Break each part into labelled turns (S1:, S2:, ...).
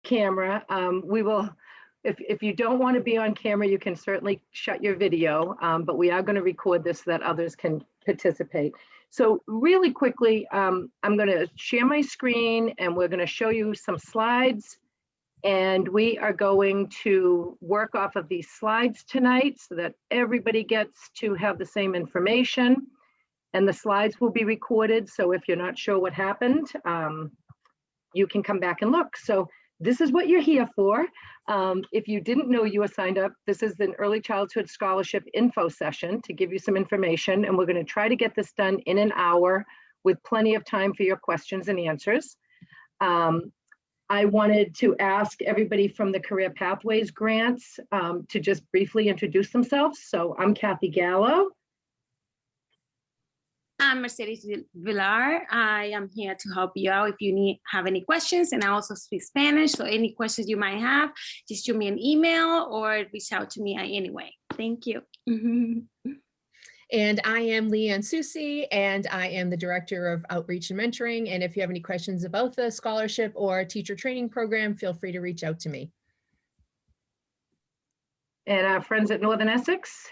S1: camera. We will, if you don't want to be on camera, you can certainly shut your video, but we are going to record this so that others can participate. So really quickly, I'm going to share my screen and we're going to show you some slides. And we are going to work off of these slides tonight so that everybody gets to have the same information. And the slides will be recorded. So if you're not sure what happened, you can come back and look. So this is what you're here for. If you didn't know you were signed up, this is an early childhood scholarship info session to give you some information. And we're going to try to get this done in an hour with plenty of time for your questions and answers. I wanted to ask everybody from the Career Pathways grants to just briefly introduce themselves. So I'm Kathy Gallo.
S2: I'm Mercedes Villar. I am here to help you out if you have any questions, and I also speak Spanish. So any questions you might have, just shoot me an email or reach out to me anyway. Thank you.
S3: And I am Leanne Susi, and I am the Director of Outreach and Mentoring. And if you have any questions about the scholarship or teacher training program, feel free to reach out to me.
S1: And our friends at Northern Essex.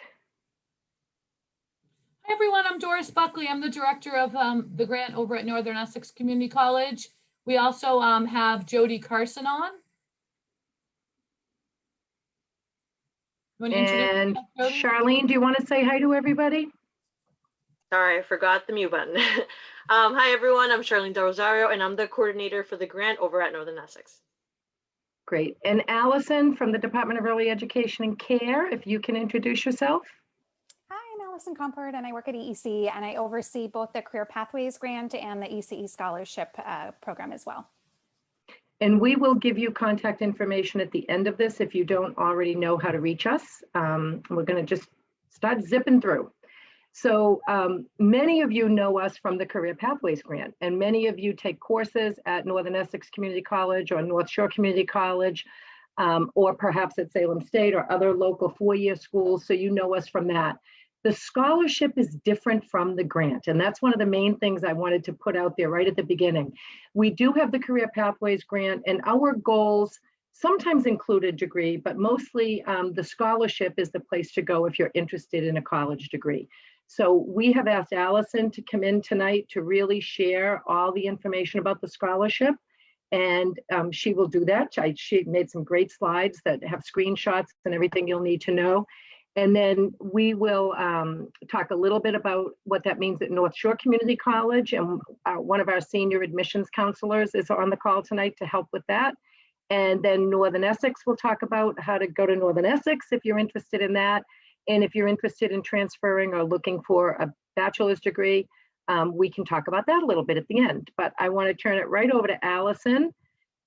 S4: Hi everyone, I'm Doris Buckley. I'm the director of the grant over at Northern Essex Community College. We also have Jody Carson on.
S1: And Charlene, do you want to say hi to everybody?
S5: Sorry, I forgot the mute button. Hi everyone, I'm Charlene Del Rosario and I'm the coordinator for the grant over at Northern Essex.
S1: Great. And Allison from the Department of Early Education and Care, if you can introduce yourself.
S6: Hi, I'm Allison Comfort and I work at ECE and I oversee both the Career Pathways grant and the ECE scholarship program as well.
S1: And we will give you contact information at the end of this if you don't already know how to reach us. We're going to just start zipping through. So many of you know us from the Career Pathways grant, and many of you take courses at Northern Essex Community College or North Shore Community College, or perhaps at Salem State or other local four-year schools, so you know us from that. The scholarship is different from the grant, and that's one of the main things I wanted to put out there right at the beginning. We do have the Career Pathways grant, and our goals sometimes include a degree, but mostly the scholarship is the place to go if you're interested in a college degree. So we have asked Allison to come in tonight to really share all the information about the scholarship, and she will do that. She made some great slides that have screenshots and everything you'll need to know. And then we will talk a little bit about what that means at North Shore Community College. And one of our senior admissions counselors is on the call tonight to help with that. And then Northern Essex will talk about how to go to Northern Essex if you're interested in that. And if you're interested in transferring or looking for a bachelor's degree, we can talk about that a little bit at the end. But I want to turn it right over to Allison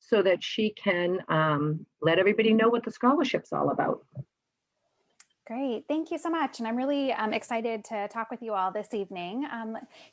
S1: so that she can let everybody know what the scholarship's all about.
S6: Great, thank you so much. And I'm really excited to talk with you all this evening.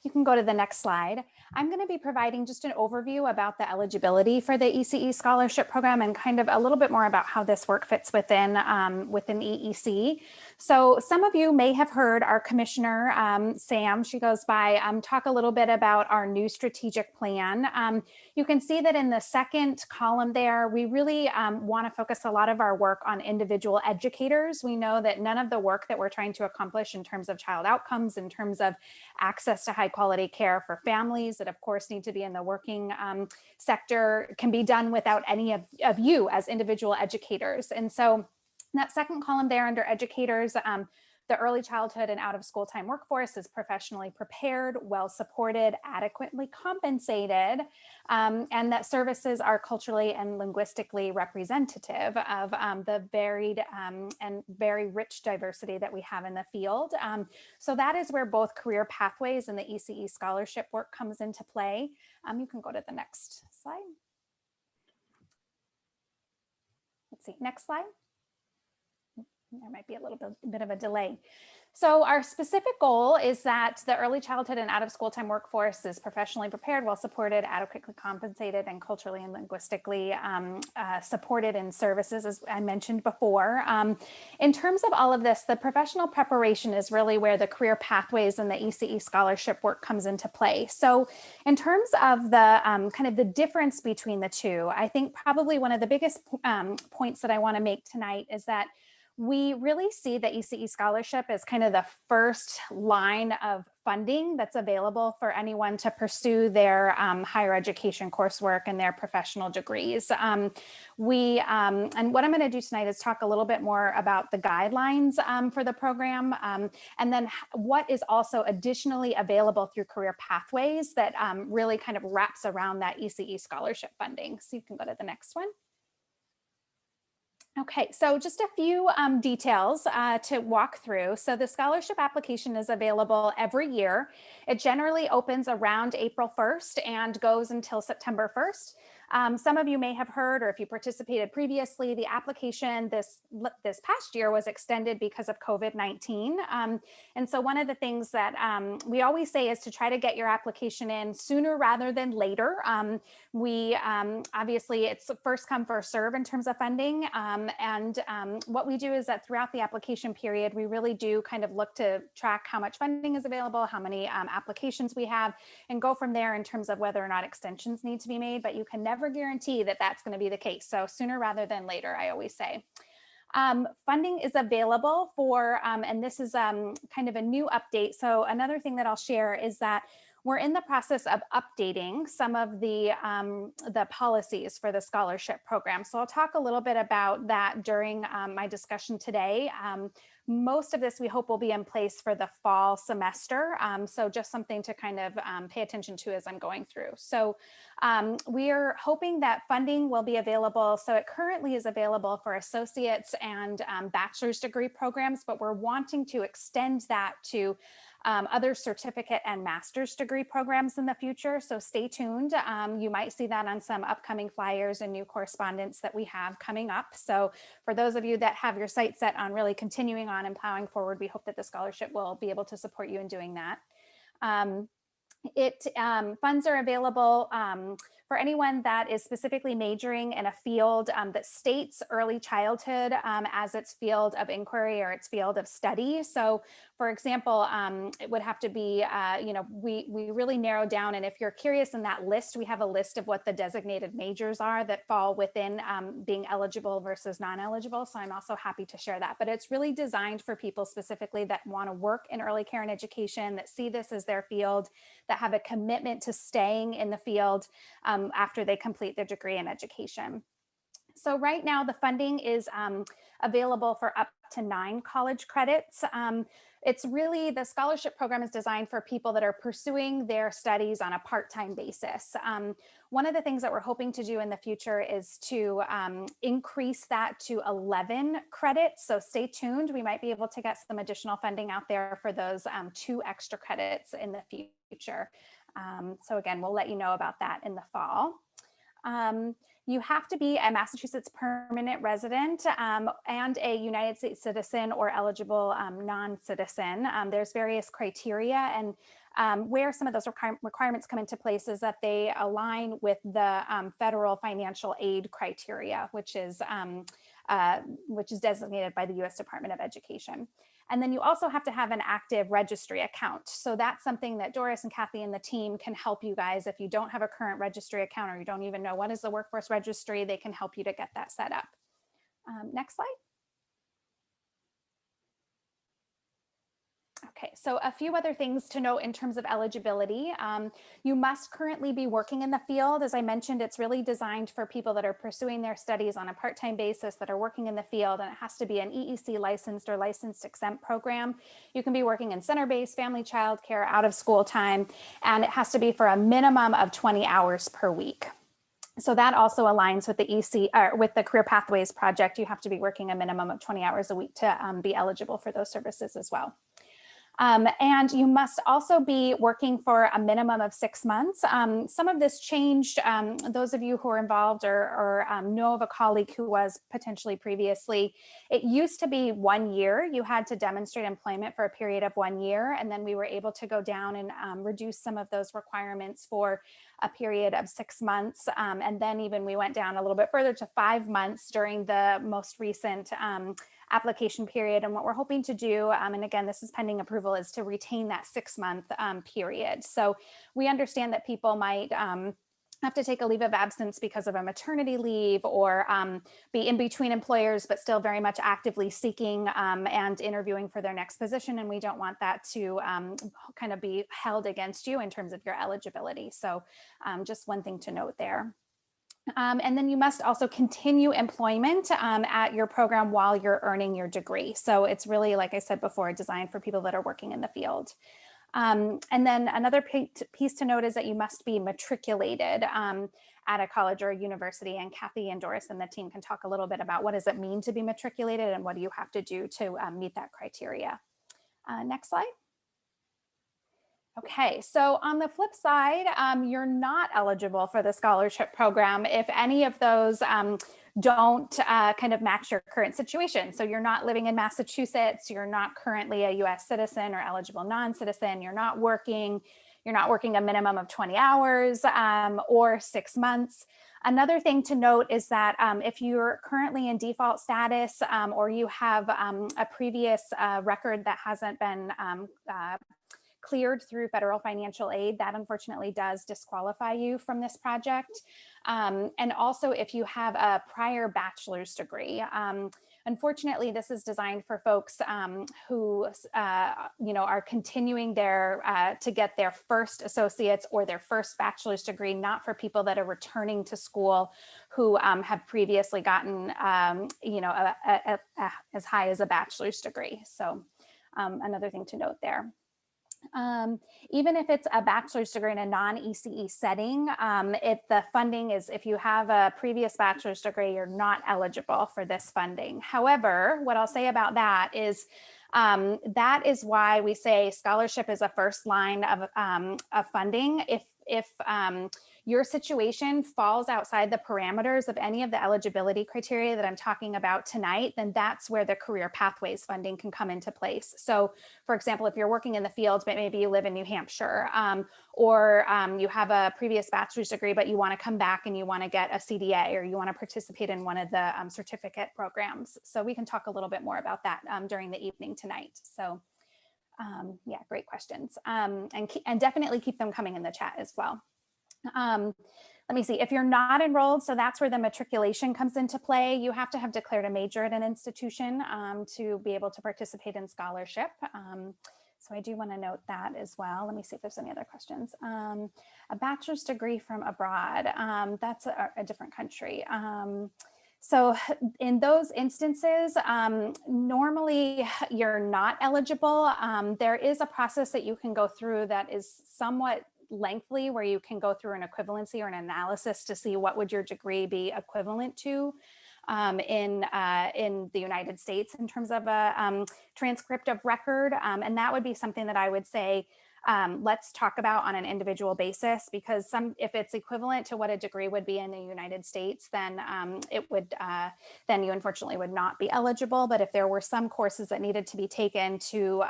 S6: You can go to the next slide. I'm going to be providing just an overview about the eligibility for the ECE scholarship program and kind of a little bit more about how this work fits within EEC. So some of you may have heard our commissioner, Sam, she goes by, talk a little bit about our new strategic plan. You can see that in the second column there, we really want to focus a lot of our work on individual educators. We know that none of the work that we're trying to accomplish in terms of child outcomes, in terms of access to high quality care for families that of course need to be in the working sector can be done without any of you as individual educators. And so that second column there under educators, the early childhood and out of school time workforce is professionally prepared, well supported, adequately compensated, and that services are culturally and linguistically representative of the varied and very rich diversity that we have in the field. So that is where both Career Pathways and the ECE scholarship work comes into play. You can go to the next slide. Let's see, next slide. There might be a little bit of a delay. So our specific goal is that the early childhood and out of school time workforce is professionally prepared, well supported, adequately compensated, and culturally and linguistically supported in services, as I mentioned before. In terms of all of this, the professional preparation is really where the career pathways and the ECE scholarship work comes into play. So in terms of the kind of the difference between the two, I think probably one of the biggest points that I want to make tonight is that we really see the ECE scholarship as kind of the first line of funding that's available for anyone to pursue their higher education coursework and their professional degrees. And what I'm going to do tonight is talk a little bit more about the guidelines for the program, and then what is also additionally available through career pathways that really kind of wraps around that ECE scholarship funding. So you can go to the next one. Okay, so just a few details to walk through. So the scholarship application is available every year. It generally opens around April 1st and goes until September 1st. Some of you may have heard, or if you participated previously, the application this past year was extended because of COVID-19. And so one of the things that we always say is to try to get your application in sooner rather than later. Obviously it's first come, first serve in terms of funding. What we do is that throughout the application period, we really do kind of look to track how much funding is available, how many applications we have, and go from there in terms of whether or not extensions need to be made, but you can never guarantee that that's going to be the case. So sooner rather than later, I always say. Funding is available for, and this is kind of a new update. So another thing that I'll share is that we're in the process of updating some of the policies for the scholarship program. So I'll talk a little bit about that during my discussion today. Most of this we hope will be in place for the fall semester. So just something to kind of pay attention to as I'm going through. So we are hoping that funding will be available. So it currently is available for associates and bachelor's degree programs, but we're wanting to extend that to other certificate and master's degree programs in the future. So stay tuned. You might see that on some upcoming flyers and new correspondence that we have coming up. So for those of you that have your sights set on really continuing on and plowing forward, we hope that the scholarship will be able to support you in doing that. Funds are available for anyone that is specifically majoring in a field that states early childhood as its field of inquiry or its field of study. So for example, it would have to be, we really narrow down, and if you're curious in that list, we have a list of what the designated majors are that fall within being eligible versus non-eligible. So I'm also happy to share that, but it's really designed for people specifically that want to work in early care and education, that see this as their field, that have a commitment to staying in the field after they complete their degree in education. So right now the funding is available for up to 9 college credits. It's really, the scholarship program is designed for people that are pursuing their studies on a part-time basis. One of the things that we're hoping to do in the future is to increase that to 11 credits. So stay tuned. We might be able to get some additional funding out there for those 2 extra credits in the future. So again, we'll let you know about that in the fall. You have to be a Massachusetts permanent resident and a United States citizen or eligible non-citizen. There's various criteria, and where some of those requirements come into place is that they align with the federal financial aid criteria, which is designated by the U.S. Department of Education. And then you also have to have an active registry account. So that's something that Doris and Kathy and the team can help you guys. If you don't have a current registry account, or you don't even know what is the workforce registry, they can help you to get that set up. Next slide. Okay, so a few other things to note in terms of eligibility. You must currently be working in the field. As I mentioned, it's really designed for people that are pursuing their studies on a part-time basis, that are working in the field, and it has to be an EEC licensed or licensed exempt program. You can be working in center-based, family child care, out of school time, and it has to be for a minimum of 20 hours per week. So that also aligns with the with the Career Pathways project. You have to be working a minimum of 20 hours a week to be eligible for those services as well. And you must also be working for a minimum of 6 months. Some of this changed. Those of you who are involved or know of a colleague who was potentially previously, it used to be 1 year. You had to demonstrate employment for a period of 1 year, and then we were able to go down and reduce some of those requirements for a period of 6 months. And then even we went down a little bit further to 5 months during the most recent application period. And what we're hoping to do, and again, this is pending approval, is to retain that 6-month period. So we understand that people might have to take a leave of absence because of a maternity leave, or be in between employers, but still very much actively seeking and interviewing for their next position. And we don't want that to kind of be held against you in terms of your eligibility. So just one thing to note there. And then you must also continue employment at your program while you're earning your degree. So it's really, like I said before, designed for people that are working in the field. And then another piece to note is that you must be matriculated at a college or a university. And Kathy and Doris and the team can talk a little bit about what does it mean to be matriculated and what do you have to do to meet that criteria. Next slide. Okay, so on the flip side, you're not eligible for the scholarship program if any of those don't kind of match your current situation. So you're not living in Massachusetts, you're not currently a US citizen or eligible non-citizen, you're not working a minimum of 20 hours or 6 months. Another thing to note is that if you're currently in default status or you have a previous record that hasn't been cleared through federal financial aid, that unfortunately does disqualify you from this project. And also if you have a prior bachelor's degree. Unfortunately, this is designed for folks who are continuing to get their first associate's or their first bachelor's degree, not for people that are returning to school who have previously gotten as high as a bachelor's degree. So another thing to note there. Even if it's a bachelor's degree in a non-ECE setting, the funding is, if you have a previous bachelor's degree, you're not eligible for this funding. However, what I'll say about that is why we say scholarship is a first line of funding. If your situation falls outside the parameters of any of the eligibility criteria that I'm talking about tonight, then that's where the career pathways funding can come into place. So for example, if you're working in the field, but maybe you live in New Hampshire, or you have a previous bachelor's degree, but you want to come back and you want to get a CDA, or you want to participate in one of the certificate programs. So we can talk a little bit more about that during the evening tonight. So yeah, great questions. And definitely keep them coming in the chat as well. Let me see, if you're not enrolled, so that's where the matriculation comes into play. You have to have declared a major at an institution to be able to participate in scholarship. So I do want to note that as well. Let me see if there's any other questions. A bachelor's degree from abroad, that's a different country. So in those instances, normally you're not eligible. There is a process that you can go through that is somewhat lengthy, where you can go through an equivalency or an analysis to see what would your degree be equivalent to in the United States in terms of a transcript of record. And that would be something that I would say, let's talk about on an individual basis, because if it's equivalent to what a degree would be in the United States, then then you unfortunately would not be eligible. But if there were some courses that needed to be taken to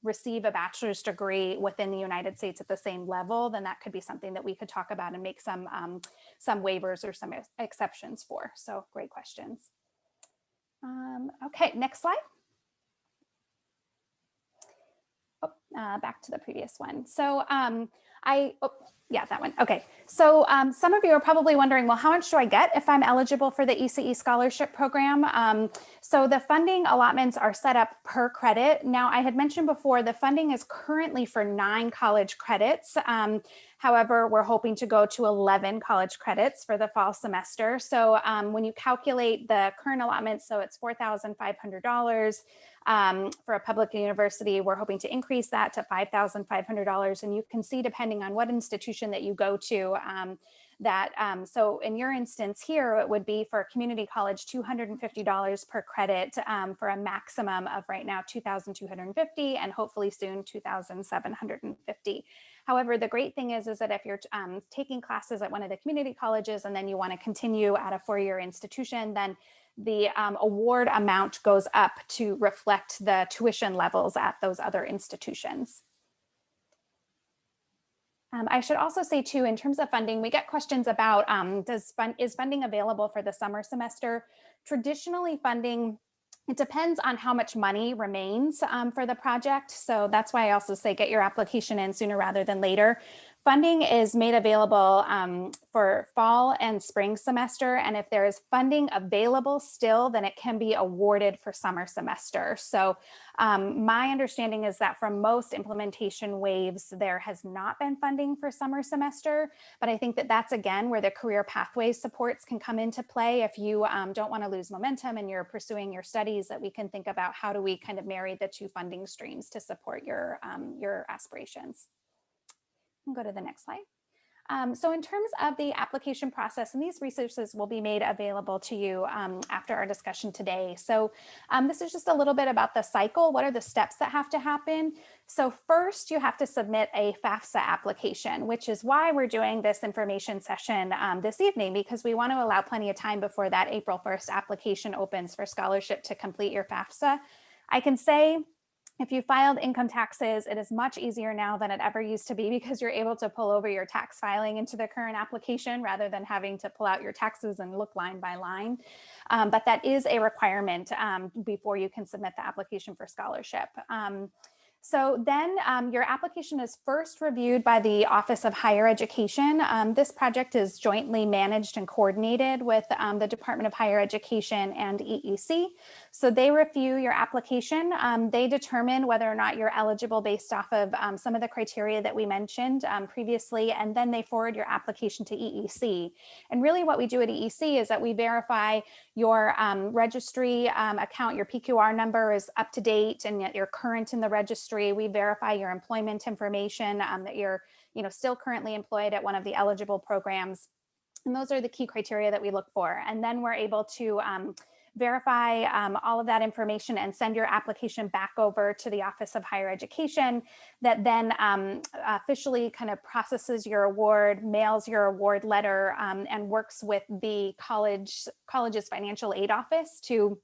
S6: receive a bachelor's degree within the United States at the same level, then that could be something that we could talk about and make some waivers or some exceptions for. So great questions. Okay, next slide. Back to the previous one. So yeah, that one. Okay. So some of you are probably wondering, well, how much do I get if I'm eligible for the ECE scholarship program? So the funding allotments are set up per credit. Now, I had mentioned before, the funding is currently for 9 college credits. However, we're hoping to go to 11 college credits for the fall semester. So when you calculate the current allotment, so it's $4,500 for a public university, we're hoping to increase that to $5,500. And you can see, depending on what institution that you go to, that, so in your instance here, it would be for community college, $250 per credit for a maximum of right now 2,250 and hopefully soon 2,750. However, the great thing is that if you're taking classes at one of the community colleges and then you want to continue at a four-year institution, then the award amount goes up to reflect the tuition levels at those other institutions. I should also say too, in terms of funding, we get questions about is funding available for the summer semester? Traditionally, funding, it depends on how much money remains for the project. So that's why I also say get your application in sooner rather than later. Funding is made available for fall and spring semester. And if there is funding available still, then it can be awarded for summer semester. So my understanding is that from most implementation waves, there has not been funding for summer semester. But I think that that's, again, where the career pathways supports can come into play. If you don't want to lose momentum and you're pursuing your studies, that we can think about how do we kind of marry the two funding streams to support your aspirations. Go to the next slide. So in terms of the application process, and these resources will be made available to you after our discussion today. So this is just a little bit about the cycle. What are the steps that have to happen? So first, you have to submit a FAFSA application, which is why we're doing this information session this evening, because we want to allow plenty of time before that April 1st application opens for scholarship to complete your FAFSA. I can say, if you filed income taxes, it is much easier now than it ever used to be because you're able to pull over your tax filing into the current application rather than having to pull out your taxes and look line by line. But that is a requirement before you can submit the application for scholarship. So then your application is first reviewed by the Office of Higher Education. This project is jointly managed and coordinated with the Department of Higher Education and EEC. So they review your application. They determine whether or not you're eligible based off of some of the criteria that we mentioned previously, and then they forward your application to EEC. And really what we do at EEC is that we verify your registry account, your PQR number is up to date and yet you're current in the registry. We verify your employment information, that you're still currently employed at one of the eligible programs. And those are the key criteria that we look for. And then we're able to verify all of that information and send your application back over to the Office of Higher Education that then officially kind of processes your award, mails your award letter, and works with the college's financial aid office to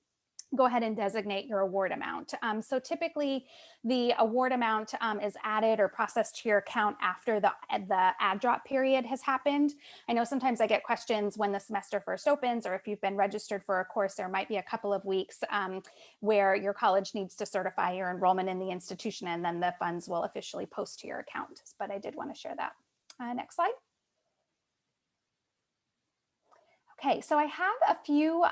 S6: go ahead and designate your award amount. So typically the award amount is added or processed to your account after the add drop period has happened. I know sometimes I get questions when the semester first opens, or if you've been registered for a course, there might be a couple of weeks where your college needs to certify your enrollment in the institution, and then the funds will officially post to your account. But I did want to share that. Next slide. Okay, so I have a few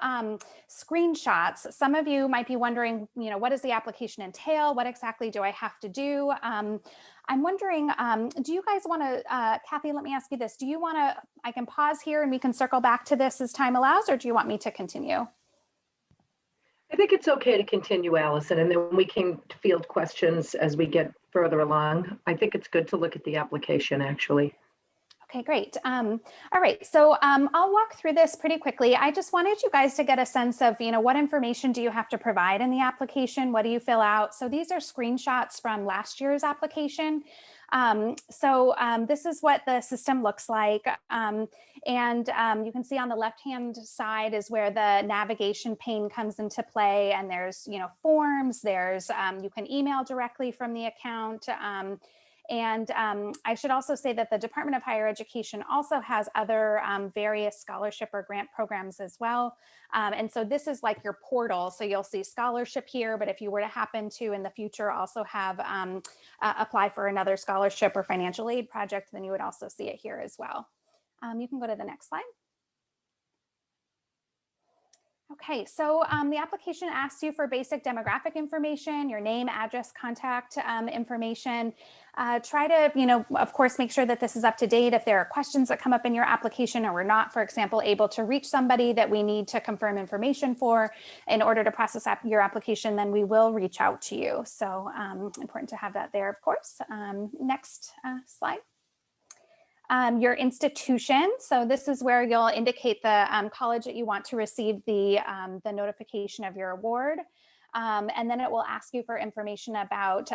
S6: screenshots. Some of you might be wondering, what does the application entail? What exactly do I have to do? I'm wondering, do you guys want to, Kathy, let me ask you this. Do you want to, I can pause here and we can circle back to this as time allows, or do you want me to continue?
S1: I think it's okay to continue, Allison, and then we can field questions as we get further along. I think it's good to look at the application, actually.
S6: Okay, great. All right, so I'll walk through this pretty quickly. I just wanted you guys to get a sense of, what information do you have to provide in the application? What do you fill out? So these are screenshots from last year's application. This is what the system looks like. And you can see on the left-hand side is where the navigation pane comes into play. And there's, forms, there's, you can email directly from the account. And I should also say that the Department of Higher Education also has other various scholarship or grant programs as well. And so this is like your portal. So you'll see scholarship here, but if you were to happen to in the future also have apply for another scholarship or financial aid project, then you would also see it here as well. You can go to the next slide. Okay, so the application asks you for basic demographic information, your name, address, contact information. Try to, of course, make sure that this is up to date. If there are questions that come up in your application or we're not, for example, able to reach somebody that we need to confirm information for in order to process your application, then we will reach out to you. So important to have that there, of course. Next slide. Your institution. So this is where you'll indicate the college that you want to receive the notification of your award. And then it will ask you for information about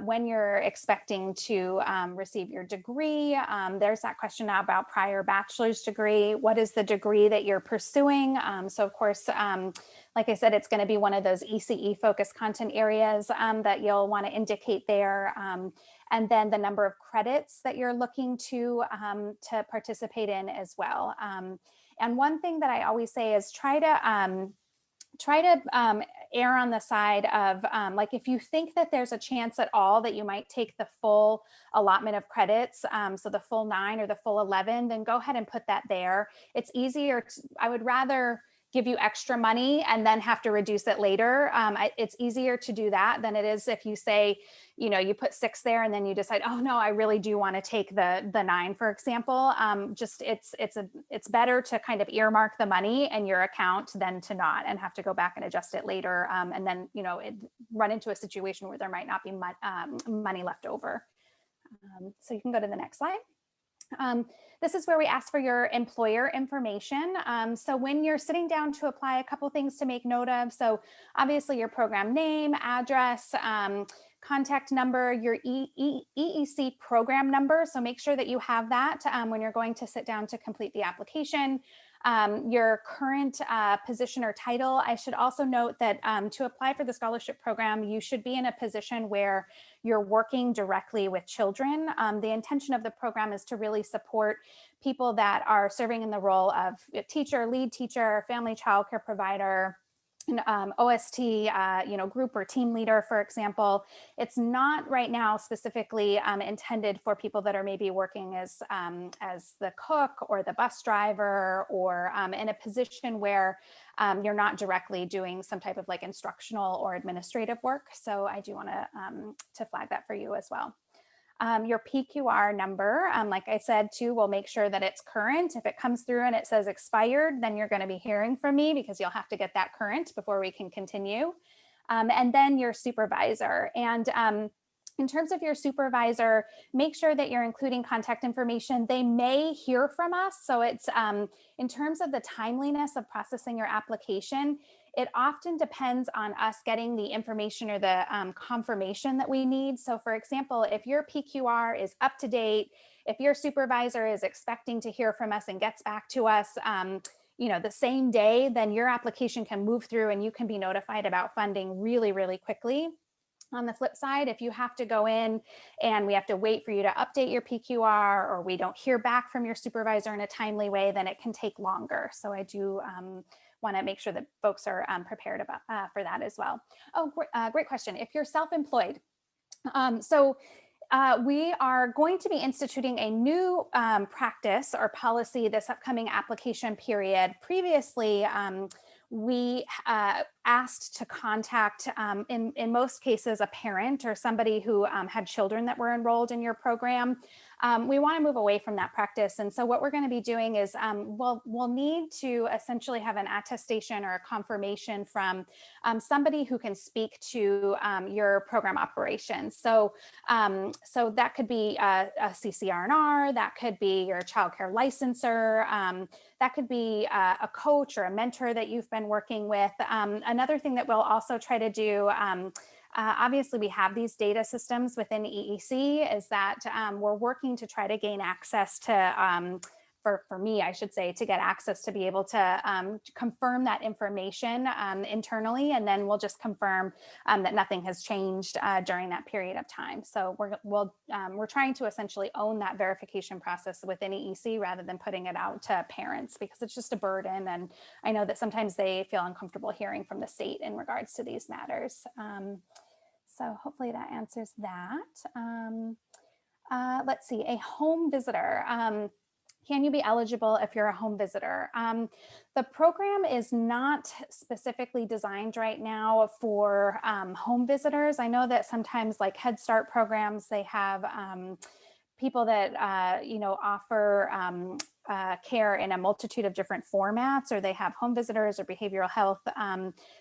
S6: when you're expecting to receive your degree. There's that question now about prior bachelor's degree. What is the degree that you're pursuing? So of course, like I said, it's going to be one of those ECE focused content areas that you'll want to indicate there. And then the number of credits that you're looking to participate in as well. And one thing that I always say is try to err on the side of like if you think that there's a chance at all that you might take the full allotment of credits, so the full 9 or the full 11, then go ahead and put that there. It's easier. I would rather give you extra money and then have to reduce it later. It's easier to do that than it is if you say, you put 6 there and then you decide, oh no, I really do want to take the 9, for example. It's better to kind of earmark the money in your account than to not and have to go back and adjust it later. And then, run into a situation where there might not be money left over. So you can go to the next slide. This is where we ask for your employer information. So when you're sitting down to apply, a couple things to make note of. So obviously your program name, address, contact number, your EEC program number. So make sure that you have that when you're going to sit down to complete the application. Your current position or title. I should also note that to apply for the scholarship program, you should be in a position where you're working directly with children. The intention of the program is to really support people that are serving in the role of a teacher, lead teacher, family childcare provider, OST, group or team leader, for example. It's not right now specifically intended for people that are maybe working as the cook or the bus driver or in a position where you're not directly doing some type of like instructional or administrative work. So I do want to flag that for you as well. Your PQR number, like I said, too, we'll make sure that it's current. If it comes through and it says expired, then you're going to be hearing from me because you'll have to get that current before we can continue. And then your supervisor. And in terms of your supervisor, make sure that you're including contact information. They may hear from us. So it's in terms of the timeliness of processing your application, it often depends on us getting the information or the confirmation that we need. So for example, if your PQR is up to date, if your supervisor is expecting to hear from us and gets back to us, the same day, then your application can move through and you can be notified about funding really, really quickly. On the flip side, if you have to go in and we have to wait for you to update your PQR or we don't hear back from your supervisor in a timely way, then it can take longer. So I do want to make sure that folks are prepared about for that as well. Oh, great question. If you're self-employed, we are going to be instituting a new practice or policy this upcoming application period. Previously, we asked to contact, in most cases, a parent or somebody who had children that were enrolled in your program. We want to move away from that practice. And so what we're going to be doing is we'll need to essentially have an attestation or a confirmation from somebody who can speak to your program operations. So that could be a CCR&R, that could be your childcare licensor, that could be a coach or a mentor that you've been working with. Another thing that we'll also try to do, obviously we have these data systems within EEC, is that we're working to try to gain access to, for me, I should say, to get access to be able to confirm that information internally, and then we'll just confirm that nothing has changed during that period of time. So we're trying to essentially own that verification process within EEC rather than putting it out to parents, because it's just a burden, and I know that sometimes they feel uncomfortable hearing from the state in regards to these matters. So hopefully that answers that. Let's see, a home visitor. Can you be eligible if you're a home visitor? The program is not specifically designed right now for home visitors. I know that sometimes like Head Start programs, they have people that offer care in a multitude of different formats, or they have home visitors or behavioral health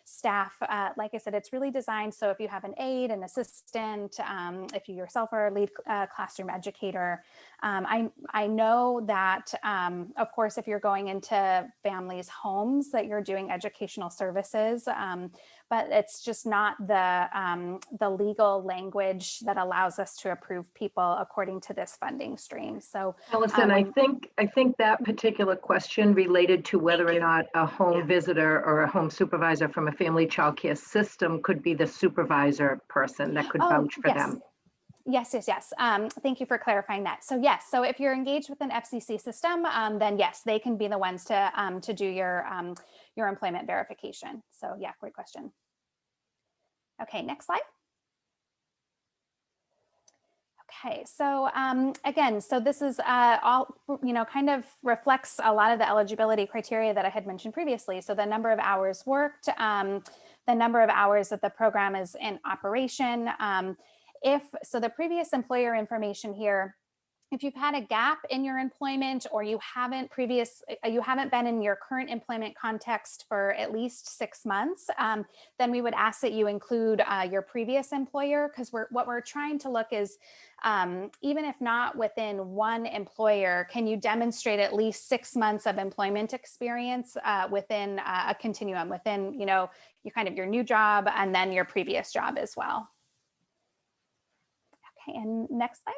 S6: staff. Like I said, it's really designed so if you have an aide, an assistant, if you yourself are a lead classroom educator, I know that, of course, if you're going into families' homes, that you're doing educational services, but it's just not the legal language that allows us to approve people according to this funding stream. So,
S1: Allison, I think that particular question related to whether or not a home visitor or a home supervisor from a family child care system could be the supervisor person that could vouch for them.
S6: Yes. Thank you for clarifying that. So yes, so if you're engaged with an FCC system, then yes, they can be the ones to do your employment verification. So yeah, great question. Okay, next slide. Okay, so again, so this is all, kind of reflects a lot of the eligibility criteria that I had mentioned previously. So the number of hours worked, the number of hours that the program is in operation. So the previous employer information here, if you've had a gap in your employment or you haven't been in your current employment context for at least 6 months, then we would ask that you include your previous employer, because what we're trying to look is, even if not within one employer, can you demonstrate at least 6 months of employment experience within a continuum, within your new job and then your previous job as well. Okay, and next slide.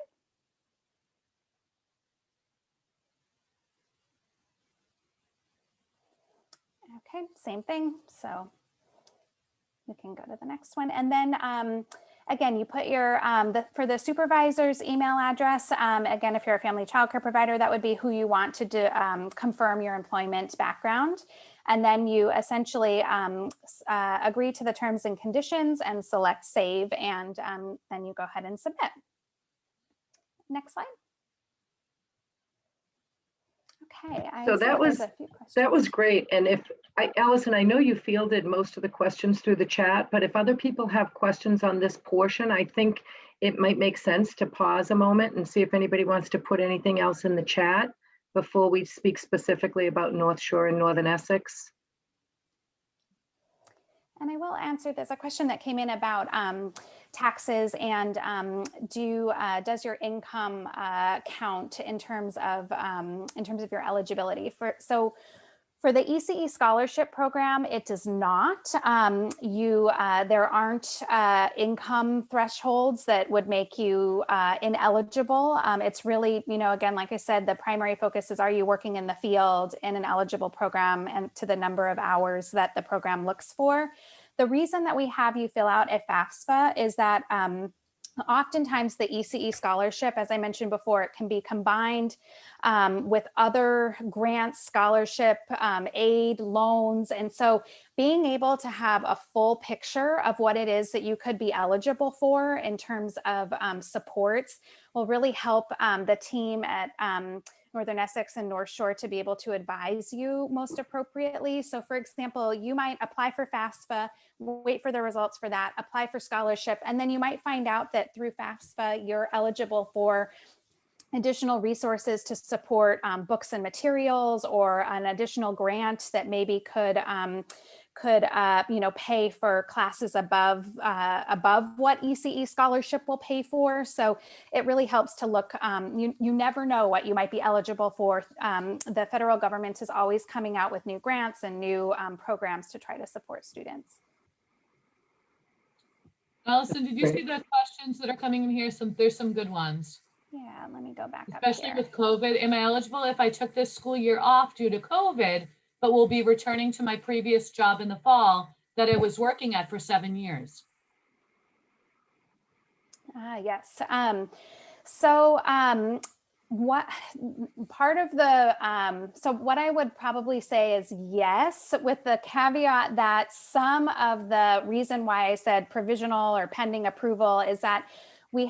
S6: Okay, same thing. So we can go to the next one. And then again, you put your, for the supervisor's email address, again, if you're a family childcare provider, that would be who you want to confirm your employment background. And then you essentially agree to the terms and conditions and select save, and then you go ahead and submit. Next slide. Okay,
S1: so that was great. And Allison, I know you fielded most of the questions through the chat, but if other people have questions on this portion, I think it might make sense to pause a moment and see if anybody wants to put anything else in the chat before we speak specifically about North Shore and Northern Essex.
S6: And I will answer, there's a question that came in about taxes and does your income count in terms of your eligibility for the ECE scholarship program? It does not. There aren't income thresholds that would make you ineligible. It's really, again, like I said, the primary focus is, are you working in the field in an eligible program and to the number of hours that the program looks for. The reason that we have you fill out a FAFSA is that oftentimes the ECE scholarship, as I mentioned before, it can be combined with other grants, scholarship, aid, loans. And so being able to have a full picture of what it is that you could be eligible for in terms of supports will really help the team at Northern Essex and North Shore to be able to advise you most appropriately. So for example, you might apply for FAFSA, wait for the results for that, apply for scholarship, and then you might find out that through FAFSA, you're eligible for additional resources to support books and materials, or an additional grant that maybe could pay for classes above what ECE scholarship will pay for. So it really helps to look, you never know what you might be eligible for. The federal government is always coming out with new grants and new programs to try to support students.
S4: Allison, did you see the questions that are coming in here? There's some good ones.
S6: Yeah, let me go back up
S4: Especially
S6: here.
S4: with COVID. Am I eligible if I took this school year off due to COVID, but will be returning to my previous job in the fall that I was working at for 7 years?
S6: Yes. What part of the, so what I would probably say is yes, with the caveat that some of the reason why I said provisional or pending approval is that we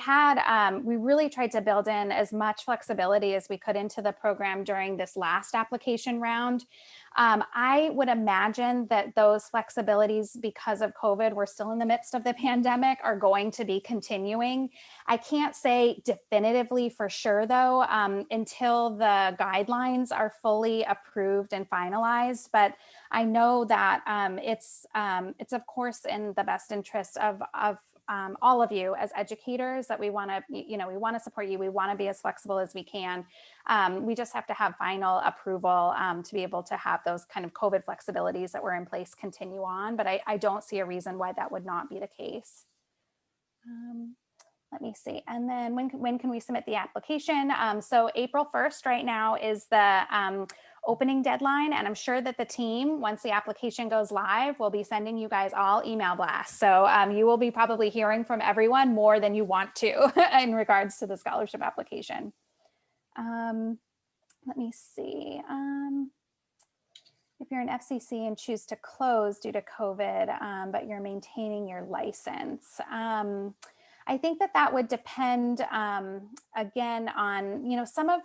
S6: really tried to build in as much flexibility as we could into the program during this last application round. I would imagine that those flexibilities, because of COVID, we're still in the midst of the pandemic, are going to be continuing. I can't say definitively for sure though, until the guidelines are fully approved and finalized, but I know that it's of course in the best interest of all of you as educators that we want to, we want to support you. We want to be as flexible as we can. We just have to have final approval to be able to have those kind of COVID flexibilities that were in place continue on. But I don't see a reason why that would not be the case. Let me see. And then when can we submit the application? So April 1st right now is the opening deadline. And I'm sure that the team, once the application goes live, will be sending you guys all email blasts. So you will be probably hearing from everyone more than you want to in regards to the scholarship application. Let me see. If you're an FCC and choose to close due to COVID, but you're maintaining your license, I think that would depend, again, on, some of,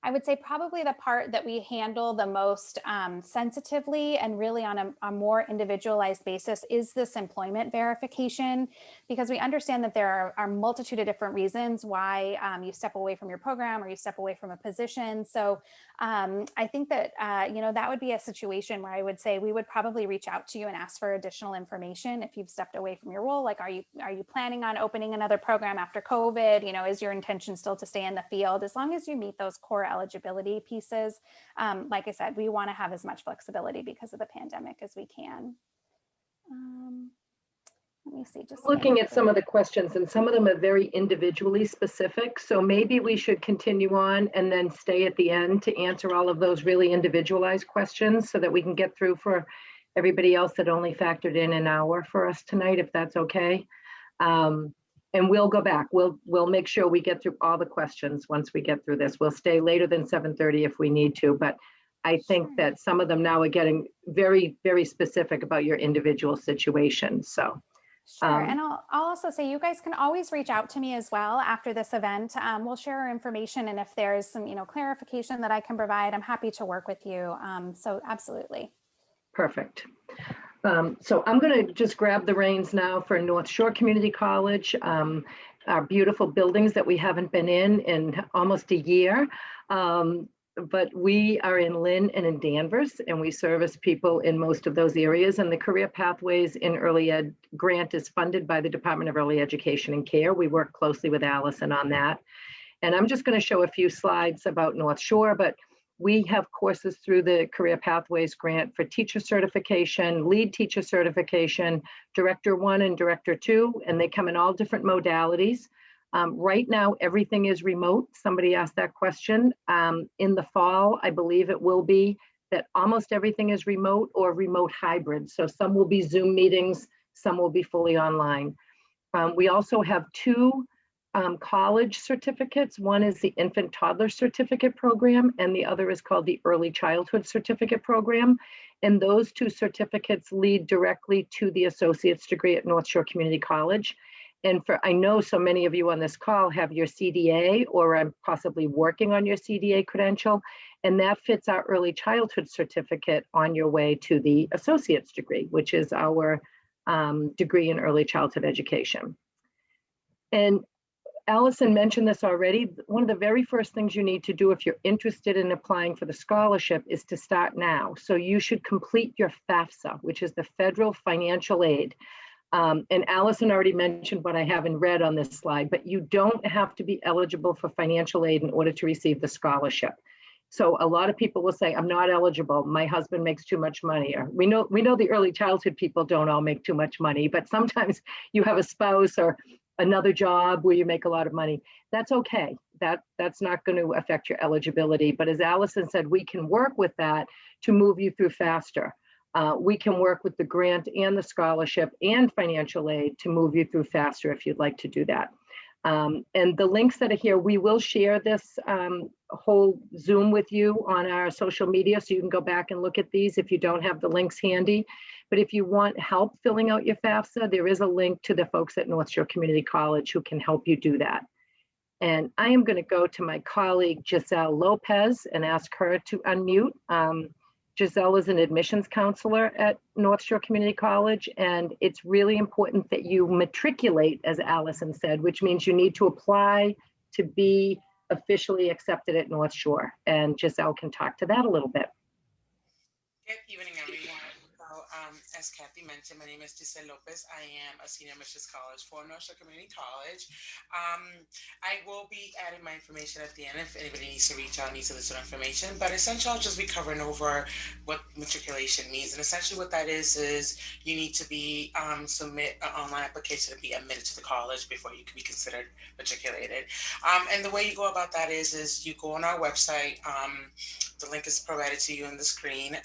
S6: I would say probably the part that we handle the most sensitively and really on a more individualized basis is this employment verification, because we understand that there are a multitude of different reasons why you step away from your program or you step away from a position. So I think that, that would be a situation where I would say we would probably reach out to you and ask for additional information if you've stepped away from your role. Like, are you planning on opening another program after COVID? Is your intention still to stay in the field? As long as you meet those core eligibility pieces, like I said, we want to have as much flexibility because of the pandemic as we can. Let me see, just
S1: looking at some of the questions, and some of them are very individually specific. So maybe we should continue on and then stay at the end to answer all of those really individualized questions so that we can get through for everybody else that only factored in an hour for us tonight, if that's okay. And we'll go back. We'll make sure we get through all the questions once we get through this. We'll stay later than 7:30 if we need to, but I think that some of them now are getting very, very specific about your individual situation. So.
S6: Sure, and I'll also say you guys can always reach out to me as well after this event. We'll share our information, and if there's some clarification that I can provide, I'm happy to work with you. So absolutely. Perfect.
S1: So I'm going to just grab the reins now for North Shore Community College, our beautiful buildings that we haven't been in almost a year. But we are in Lynn and in Danvers, and we service people in most of those areas. And the Career Pathways in Early Ed grant is funded by the Department of Early Education and Care. We work closely with Allison on that. And I'm just going to show a few slides about North Shore, but we have courses through the Career Pathways grant for teacher certification, lead teacher certification, Director 1 and Director 2, and they come in all different modalities. Right now, everything is remote. Somebody asked that question. In the fall, I believe it will be that almost everything is remote or remote hybrid. So some will be Zoom meetings, some will be fully online. We also have two college certificates. One is the Infant Toddler Certificate Program, and the other is called the Early Childhood Certificate Program. And those two certificates lead directly to the associate's degree at North Shore Community College. And I know so many of you on this call have your CDA or are possibly working on your CDA credential, and that fits our early childhood certificate on your way to the associate's degree, which is our degree in early childhood education. And Allison mentioned this already. One of the very first things you need to do if you're interested in applying for the scholarship is to start now. So you should complete your FAFSA, which is the Federal Financial Aid. And Allison already mentioned what I haven't read on this slide, but you don't have to be eligible for financial aid in order to receive the scholarship. So a lot of people will say, I'm not eligible, my husband makes too much money. Or we know the early childhood people don't all make too much money, but sometimes you have a spouse or another job where you make a lot of money. That's okay. That's not going to affect your eligibility. But as Allison said, we can work with that to move you through faster. We can work with the grant and the scholarship and financial aid to move you through faster if you'd like to do that. And the links that are here, we will share this whole Zoom with you on our social media, so you can go back and look at these if you don't have the links handy. But if you want help filling out your FAFSA, there is a link to the folks at North Shore Community College who can help you do that. And I am going to go to my colleague, Giselle Lopez, and ask her to unmute. Giselle is an admissions counselor at North Shore Community College, and it's really important that you matriculate, as Allison said, which means you need to apply to be officially accepted at North Shore. And Giselle can talk to that a little bit.
S7: Good evening, everyone. So As Kathy mentioned, my name is Giselle Lopez. I am a senior admissions scholar for North Shore Community College. I will be adding my information at the end if anybody needs to reach out, needs additional information. But essentially, I'll just be covering over what matriculation means. And essentially what that is you need to be submit an online application to be admitted to the college before you can be considered matriculated. And the way you go about that is you go on our website. The link is provided to you on the screen.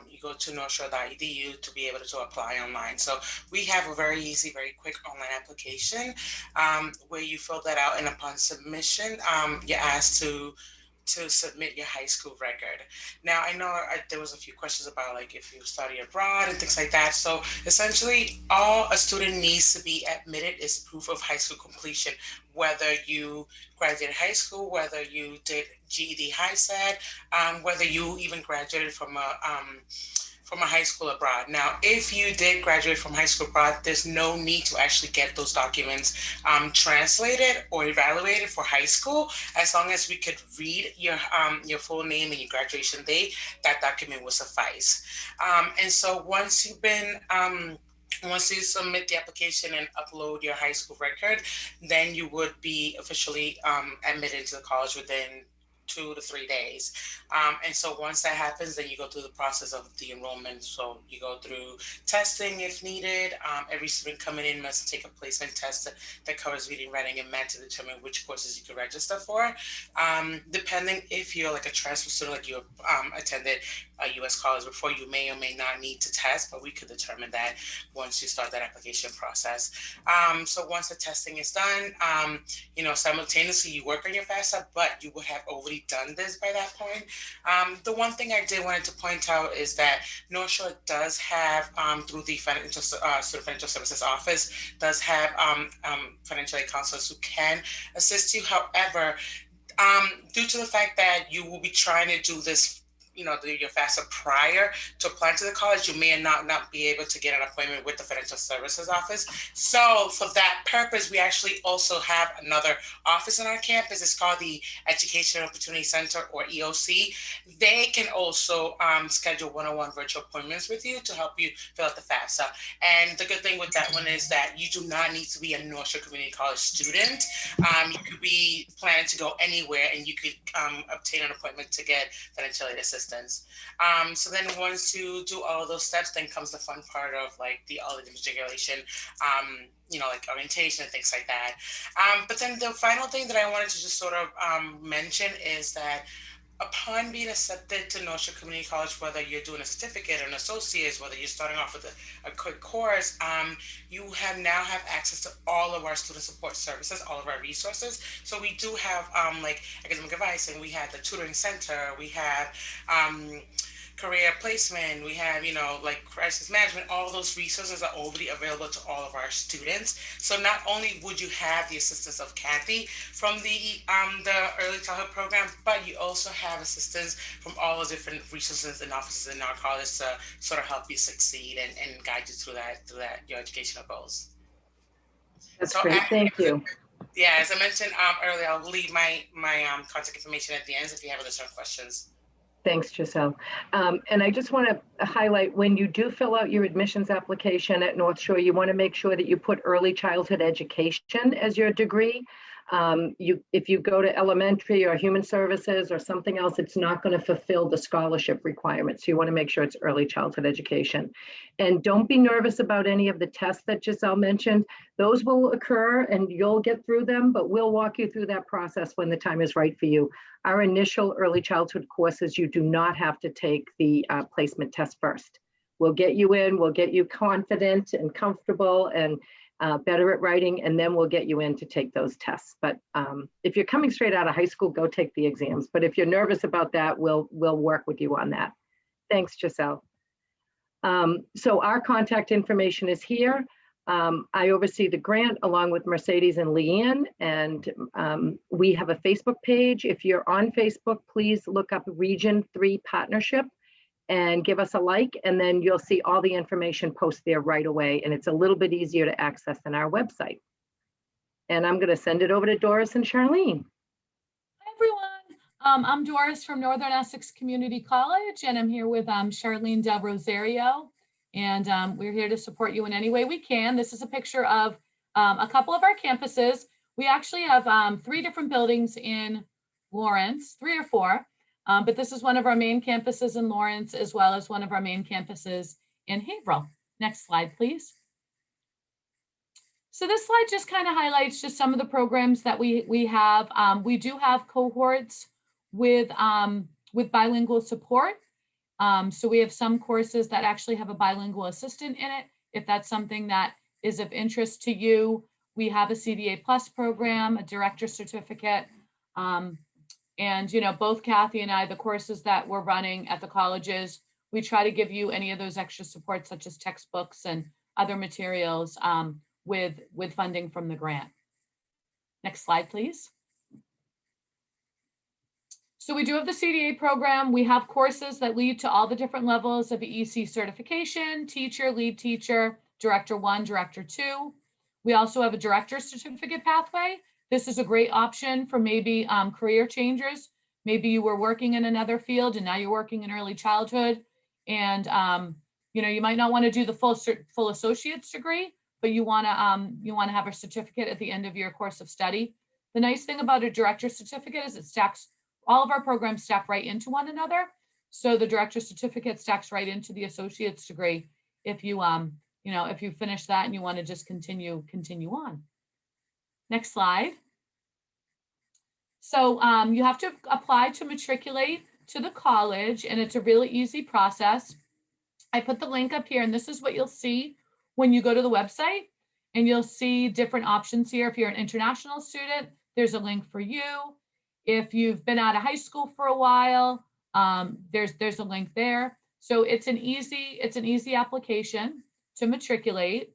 S7: You go to northshore.edu to be able to apply online. So we have a very easy, very quick online application where you fill that out, and upon submission, you're asked to submit your high school record. Now, I know there was a few questions about like if you study abroad and things like that. So essentially, all a student needs to be admitted is proof of high school completion, whether you graduated high school, whether you did GED high SED, whether you even graduated from a high school abroad. Now, if you did graduate from high school abroad, there's no need to actually get those documents translated or evaluated for high school. As long as we could read your full name and your graduation date, that document will suffice. And so once you submit the application and upload your high school record, then you would be officially admitted to the college within 2 to 3 days. And so once that happens, then you go through the process of the enrollment. So you go through testing if needed. Every student coming in must take a placement test that covers reading, writing, and math to determine which courses you can register for. Depending if you're like a transfer student, like you attended a U.S. college before, you may or may not need to test, but we could determine that once you start that application process. So once the testing is done, simultaneously you work on your FAFSA, but you would have already done this by that point. The one thing I did wanted to point out is that North Shore does have, through the Student Financial Services Office, does have financial aid counselors who can assist you. However, due to the fact that you will be trying to do this, your FAFSA prior to applying to the college, you may not be able to get an appointment with the Financial Services Office. So for that purpose, we actually also have another office on our campus. It's called the Education Opportunity Center, or EOC. They can also schedule one-on-one virtual appointments with you to help you fill out the FAFSA. And the good thing with that one is that you do not need to be a North Shore Community College student. You could be planning to go anywhere, and you could obtain an appointment to get financial aid assistance. So then once you do all of those steps, then comes the fun part of like all the matriculation, like orientation and things like that. But then the final thing that I wanted to just sort of mention is that upon being accepted to North Shore Community College, whether you're doing a certificate or an associate's, whether you're starting off with a quick course, you now have access to all of our student support services, all of our resources. So we do have like academic advice, and we have the tutoring center, we have career placement, we have, like crisis management. All those resources are already available to all of our students. So not only would you have the assistance of Kathy from the early childhood program, but you also have assistance from all the different resources and offices in our college to sort of help you succeed and guide you through your educational goals.
S1: That's great. Thank you.
S7: Yeah, as I mentioned earlier, I'll leave my contact information at the end if you have additional questions.
S1: Thanks, Giselle. And I just want to highlight, when you do fill out your admissions application at North Shore, you want to make sure that you put early childhood education as your degree. If you go to elementary or human services or something else, it's not going to fulfill the scholarship requirements. So you want to make sure it's early childhood education. And don't be nervous about any of the tests that Giselle mentioned. Those will occur and you'll get through them, but we'll walk you through that process when the time is right for you. Our initial early childhood courses, you do not have to take the placement test first. We'll get you in, we'll get you confident and comfortable and better at writing, and then we'll get you in to take those tests. But if you're coming straight out of high school, go take the exams. But if you're nervous about that, we'll work with you on that. Thanks, Giselle. So our contact information is here. I oversee the grant along with Mercedes and Leanne, and we have a Facebook page. If you're on Facebook, please look up Region 3 Partnership and give us a like, and then you'll see all the information posted there right away. And it's a little bit easier to access than our website. And I'm going to send it over to Doris and Charlene.
S4: Hi, everyone. I'm Doris from Northern Essex Community College, and I'm here with Charlene Del Rosario. And we're here to support you in any way we can. This is a picture of a couple of our campuses. We actually have 3 different buildings in Lawrence, 3 or 4, but this is one of our main campuses in Lawrence, as well as one of our main campuses in Haverhill. Next slide, please. So this slide just kind of highlights just some of the programs that we have. We do have cohorts with bilingual support. So we have some courses that actually have a bilingual assistant in it. If that's something that is of interest to you, we have a CDA Plus program, a director certificate. And, you know, both Kathy and I, the courses that we're running at the colleges, we try to give you any of those extra supports, such as textbooks and other materials with funding from the grant. Next slide, please. So we do have the CDA program. We have courses that lead to all the different levels of ECE certification, teacher, lead teacher, director 1, director 2. We also have a director certificate pathway. This is a great option for maybe career changers. Maybe you were working in another field and now you're working in early childhood, and you know, you might not want to do the full associate's degree, but you want to have a certificate at the end of your course of study. The nice thing about a director certificate is it stacks. All of our programs stack right into one another. So the director certificate stacks right into the associate's degree if you you know, if you finish that and you want to just continue on. Next slide. So you have to apply to matriculate to the college, and it's a really easy process. I put the link up here, and this is what you'll see when you go to the website, and you'll see different options here. If you're an international student, there's a link for you. If you've been out of high school for a while, there's a link there. So it's an easy application to matriculate.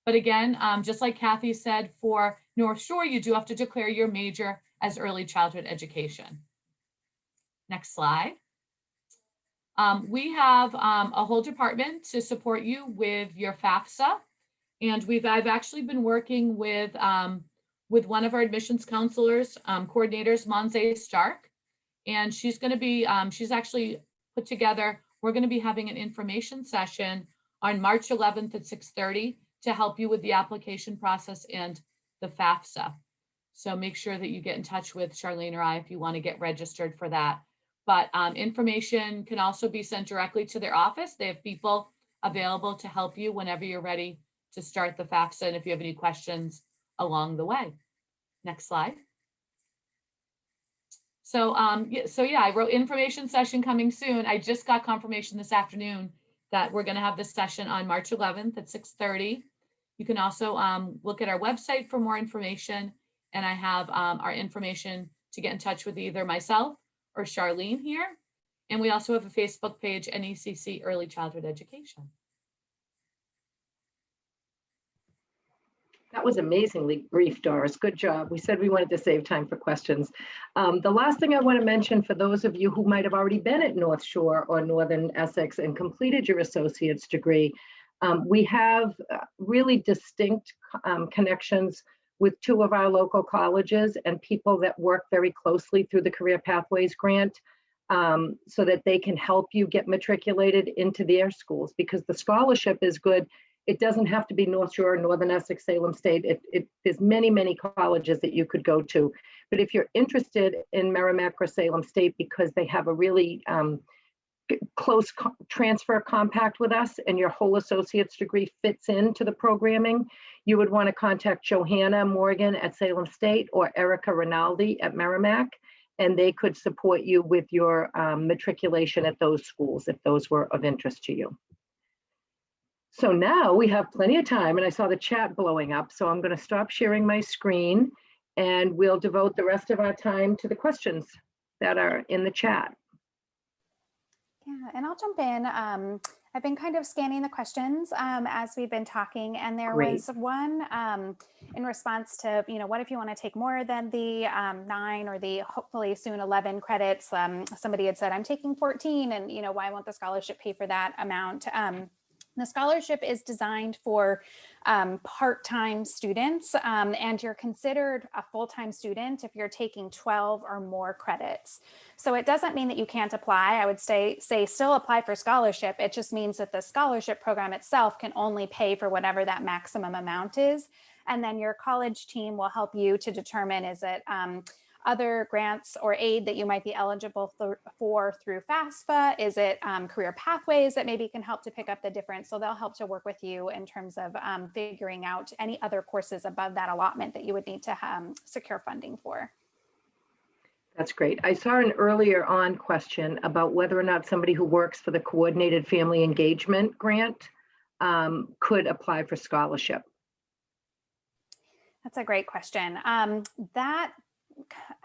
S4: But again, just like Kathy said, for North Shore, you do have to declare your major as early childhood education. Next slide. We have a whole department to support you with your FAFSA. And I've actually been working with one of our admissions counselors, coordinators, Monse Stark. And she's going to be, she's actually put together, we're going to be having an information session on March 11th at 6:30 to help you with the application process and the FAFSA. So make sure that you get in touch with Charlene or I if you want to get registered for that. But information can also be sent directly to their office. They have people available to help you whenever you're ready to start the FAFSA and if you have any questions along the way. Next slide. So, yeah, I wrote information session coming soon. I just got confirmation this afternoon that we're going to have this session on March 11th at 6:30. You can also look at our website for more information, and I have our information to get in touch with either myself or Charlene here. And we also have a Facebook page, NECC Early Childhood Education.
S1: That was amazingly brief, Doris. Good job. We said we wanted to save time for questions. The last thing I want to mention for those of you who might have already been at North Shore or Northern Essex and completed your associate's degree, we have really distinct connections with 2 of our local colleges and people that work very closely through the Career Pathways Grant so that they can help you get matriculated into their schools, because the scholarship is good. It doesn't have to be North Shore, Northern Essex, Salem State. There's many, many colleges that you could go to. But if you're interested in Merrimack or Salem State because they have a really close transfer compact with us and your whole associate's degree fits into the programming, you would want to contact Johanna Morgan at Salem State or Erica Rinaldi at Merrimack, and they could support you with your matriculation at those schools if those were of interest to you. So now we have plenty of time, and I saw the chat blowing up, so I'm going to stop sharing my screen and we'll devote the rest of our time to the questions that are in the chat.
S6: Yeah, and I'll jump in. I've been kind of scanning the questions as we've been talking, and there was one in response to, you know, what if you want to take more than the 9 or the hopefully soon 11 credits? Somebody had said, I'm taking 14, and, you know, why won't the scholarship pay for that amount? The scholarship is designed for part-time students, and you're considered a full-time student if you're taking 12 or more credits. So it doesn't mean that you can't apply. I would say still apply for scholarship. It just means that the scholarship program itself can only pay for whatever that maximum amount is. And then your college team will help you to determine, is it other grants or aid that you might be eligible for through FAFSA? Is it career pathways that maybe can help to pick up the difference? So they'll help to work with you in terms of figuring out any other courses above that allotment that you would need to secure funding for.
S1: That's great. I saw an earlier on question about whether or not somebody who works for the Coordinated Family Engagement Grant could apply for scholarship.
S6: That's a great question. That,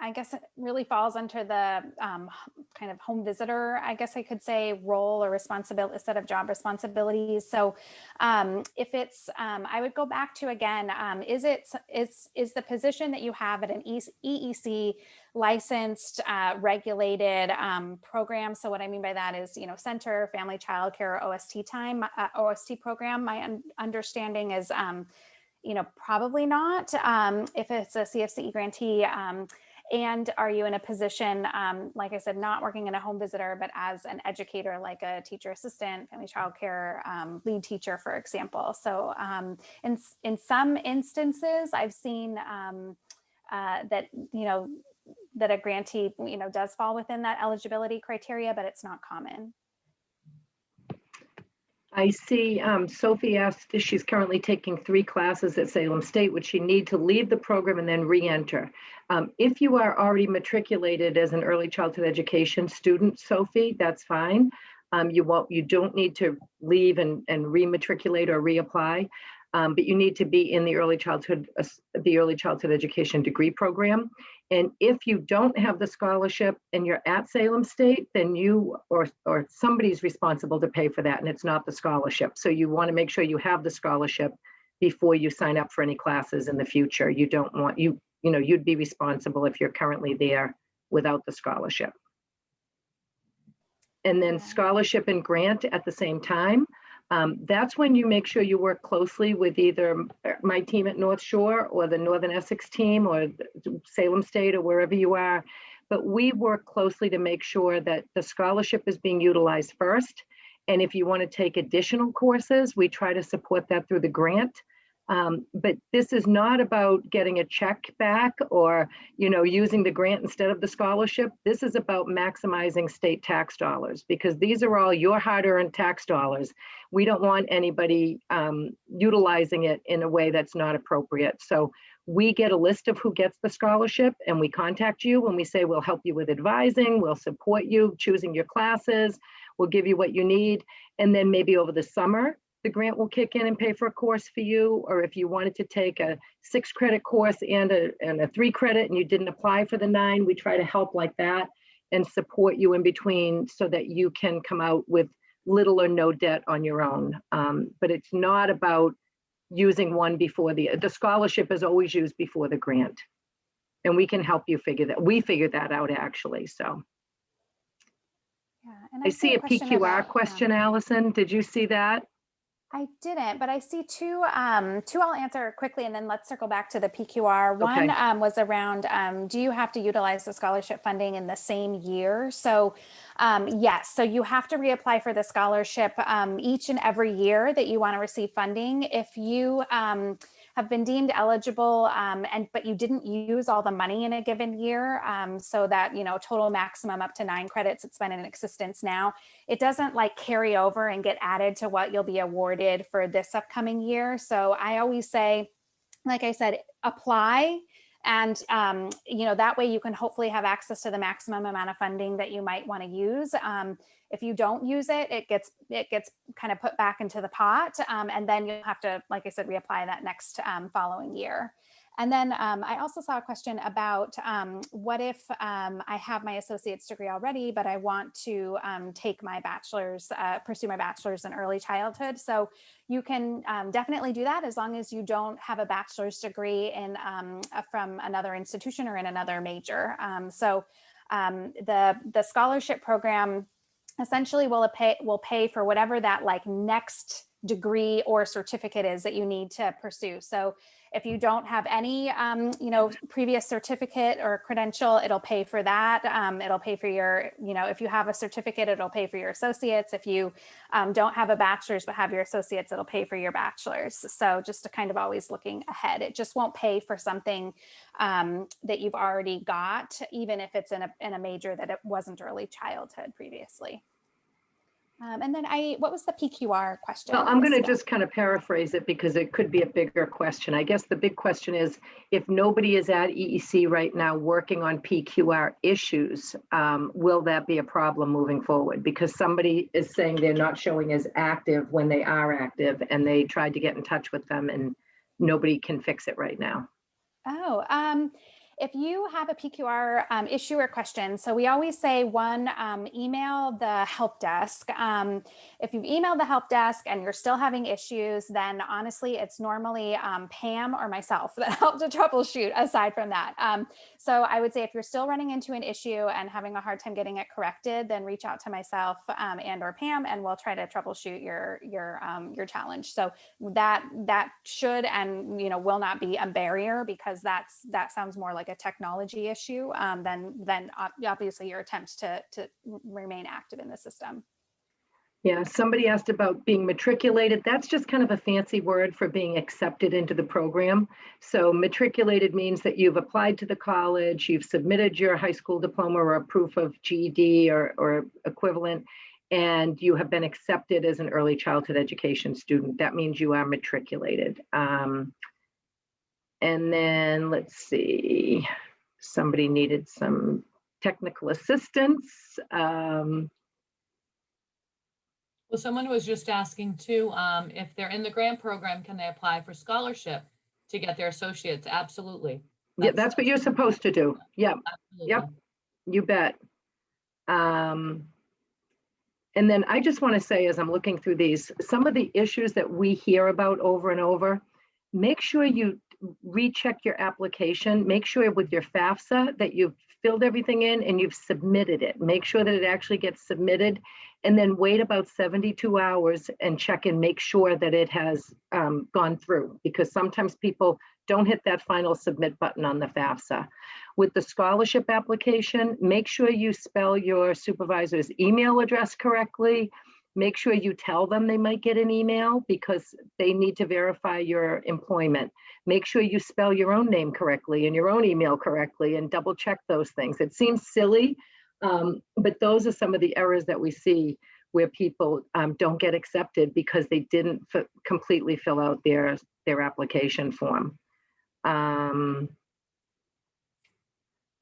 S6: I guess, it really falls under the kind of home visitor, I guess I could say, role or responsibility instead of job responsibilities. So if it's, I would go back to, again, is the position that you have at an EEC licensed, regulated program? So what I mean by that is, center, family, childcare, OST time, OST program. My understanding is, probably not. If it's a CFCE grantee, and are you in a position, like I said, not working in a home visitor, but as an educator, like a teacher assistant, family childcare, lead teacher, for example. So in some instances, I've seen that, that a grantee, does fall within that eligibility criteria, but it's not common.
S1: I see Sophie asked if she's currently taking 3 classes at Salem State. Would she need to leave the program and then re-enter? If you are already matriculated as an early childhood education student, Sophie, that's fine. You don't need to leave and re-matriculate or reapply, but you need to be in the early childhood education degree program. And if you don't have the scholarship and you're at Salem State, then you or somebody's responsible to pay for that, and it's not the scholarship. So you want to make sure you have the scholarship before you sign up for any classes in the future. You don't want, you'd be responsible if you're currently there without the scholarship. And then scholarship and grant at the same time. That's when you make sure you work closely with either my team at North Shore or the Northern Essex team or Salem State or wherever you are. But we work closely to make sure that the scholarship is being utilized first. And if you want to take additional courses, we try to support that through the grant. But this is not about getting a check back or, using the grant instead of the scholarship. This is about maximizing state tax dollars, because these are all your hard-earned tax dollars. We don't want anybody utilizing it in a way that's not appropriate. So we get a list of who gets the scholarship and we contact you and we say, we'll help you with advising, we'll support you choosing your classes, we'll give you what you need. And then maybe over the summer, the grant will kick in and pay for a course for you. Or if you wanted to take a 6-credit course and a 3-credit and you didn't apply for the 9, we try to help like that and support you in between so that you can come out with little or no debt on your own. But it's not about using one before the scholarship is always used before the grant. And we can help you figure that. We figured that out actually, so.
S6: Yeah, and
S1: I see a PQR question, Allison. Did you see that?
S6: I didn't, but I see two I'll answer quickly and then let's circle back to the PQR. One was around, do you have to utilize the scholarship funding in the same year? So yes, so you have to reapply for the scholarship each and every year that you want to receive funding. If you have been deemed eligible but you didn't use all the money in a given year, so that, total maximum up to 9 credits, it's been in existence now, it doesn't like carry over and get added to what you'll be awarded for this upcoming year. So I always say, like I said, apply. And, that way you can hopefully have access to the maximum amount of funding that you might want to use. If you don't use it, it gets kind of put back into the pot. And then you'll have to, like I said, reapply that next following year. And then I also saw a question about what if I have my associate's degree already, but I want to take my bachelor's, pursue my bachelor's in early childhood. So you can definitely do that as long as you don't have a bachelor's degree in from another institution or in another major. So the scholarship program essentially will pay for whatever that like next degree or certificate is that you need to pursue. So if you don't have any, previous certificate or credential, it'll pay for that. It'll pay for your, if you have a certificate, it'll pay for your associates. If you don't have a bachelor's but have your associates, it'll pay for your bachelor's. So just to kind of always looking ahead, it just won't pay for something that you've already got, even if it's in a major that it wasn't early childhood previously. And then what was the PQR question?
S1: Well, I'm going to just kind of paraphrase it because it could be a bigger question. I guess the big question is, if nobody is at EEC right now working on PQR issues, will that be a problem moving forward? Because somebody is saying they're not showing as active when they are active, and they tried to get in touch with them and nobody can fix it right now.
S6: Oh, if you have a PQR issue or question, so we always say one, email the help desk. If you've emailed the help desk and you're still having issues, then honestly, it's normally Pam or myself that help to troubleshoot aside from that. So I would say if you're still running into an issue and having a hard time getting it corrected, then reach out to myself and or Pam, and we'll try to troubleshoot your challenge. So that should and will not be a barrier, because that sounds more like a technology issue than obviously your attempt to remain active in the system.
S1: Yeah, somebody asked about being matriculated. That's just kind of a fancy word for being accepted into the program. So matriculated means that you've applied to the college, you've submitted your high school diploma or a proof of GED or equivalent, and you have been accepted as an early childhood education student. That means you are matriculated. And then let's see, somebody needed some technical assistance.
S4: Well, someone was just asking too, if they're in the grant program, can they apply for scholarship to get their associates? Absolutely.
S1: Yeah, that's what you're supposed to do. Yep.
S4: Absolutely.
S1: Yep, you bet. And then I just want to say, as I'm looking through these, some of the issues that we hear about over and over, make sure you recheck your application. Make sure with your FAFSA that you've filled everything in and you've submitted it. Make sure that it actually gets submitted, and then wait about 72 hours and check and make sure that it has gone through, because sometimes people don't hit that final submit button on the FAFSA. With the scholarship application, make sure you spell your supervisor's email address correctly. Make sure you tell them they might get an email because they need to verify your employment. Make sure you spell your own name correctly and your own email correctly, and double check those things. It seems silly, but those are some of the errors that we see where people don't get accepted because they didn't completely fill out their application form.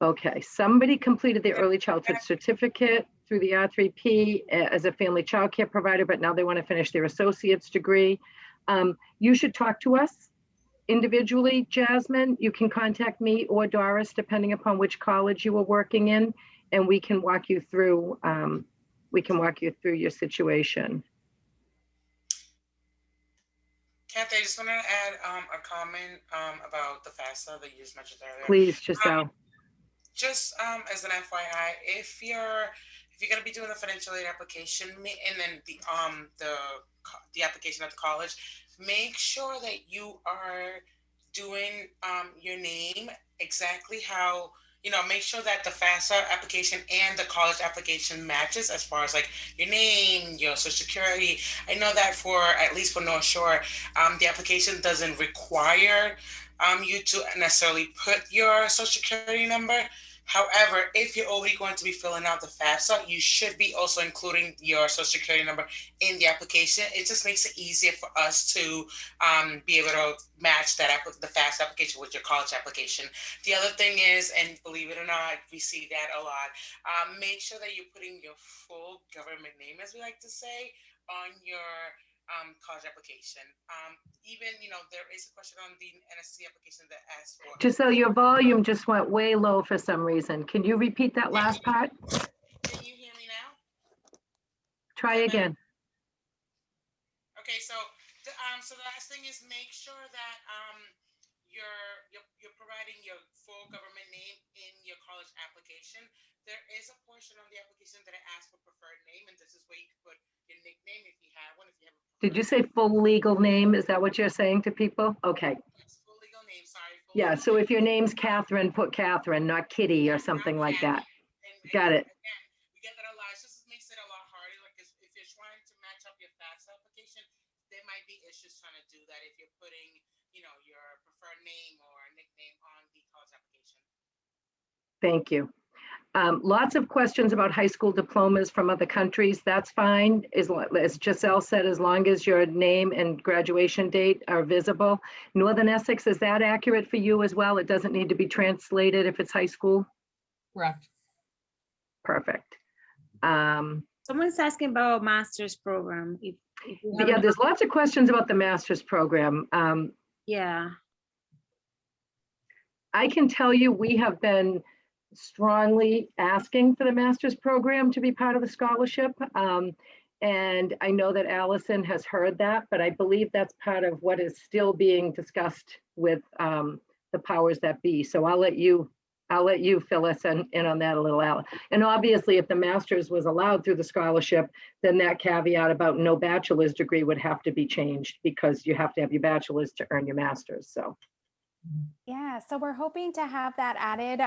S1: Okay, somebody completed their early childhood certificate through the R3P as a family child care provider, but now they want to finish their associate's degree. You should talk to us individually, Jasmine. You can contact me or Doris, depending upon which college you were working in, and we can walk you through your situation.
S7: Kathy, I just want to add a comment about the FAFSA that you just mentioned earlier.
S1: Please, Giselle.
S7: Just as an FYI, if you're going to be doing the financial aid application and then the application at the college, make sure that you are doing your name exactly how, make sure that the FAFSA application and the college application matches as far as like your name, your social security. I know that at least for North Shore, the application doesn't require you to necessarily put your social security number. However, if you're already going to be filling out the FAFSA, you should be also including your social security number in the application. It just makes it easier for us to be able to match the FAFSA application with your college application. The other thing is, and believe it or not, we see that a lot, make sure that you're putting your full government name, as we like to say, on your college application. Even, there is a question on the NSC application that asks for.
S1: Giselle, your volume just went way low for some reason. Can you repeat that last part?
S7: Can you hear me now?
S1: Try again.
S7: Okay, so the last thing is make sure that you're providing your full government name in your college application. There is a portion on the application that I ask for preferred name, and this is where you can put your nickname if you have one. If you have a
S1: Did you
S7: preferred
S1: say full legal name? Is that what you're saying to people? Okay.
S7: Yes, full legal name. Sorry. Full
S1: Yeah,
S7: legal
S1: so
S7: name.
S1: if your name's Catherine, put Catherine, not Kitty or something like that. Got it.
S7: Again, we get that a lot. It just makes it a lot harder. Like if you're trying to match up your FAFSA application, there might be issues trying to do that if you're putting, your preferred name or nickname on the college application.
S1: Thank you. Lots of questions about high school diplomas from other countries. That's fine. As Giselle said, as long as your name and graduation date are visible. Northern Essex, is that accurate for you as well? It doesn't need to be translated if it's high school?
S4: Correct.
S1: Perfect.
S2: Someone's asking about master's program. If you have
S1: Yeah,
S2: any-
S1: there's lots of questions about the master's program.
S2: yeah.
S1: I can tell you, we have been strongly asking for the master's program to be part of the scholarship. And I know that Allison has heard that, but I believe that's part of what is still being discussed with the powers that be. So I'll let you fill us in on that a little, Al. And obviously, if the master's was allowed through the scholarship, then that caveat about no bachelor's degree would have to be changed because you have to have your bachelor's to earn your master's. So.
S6: Yeah, so we're hoping to have that added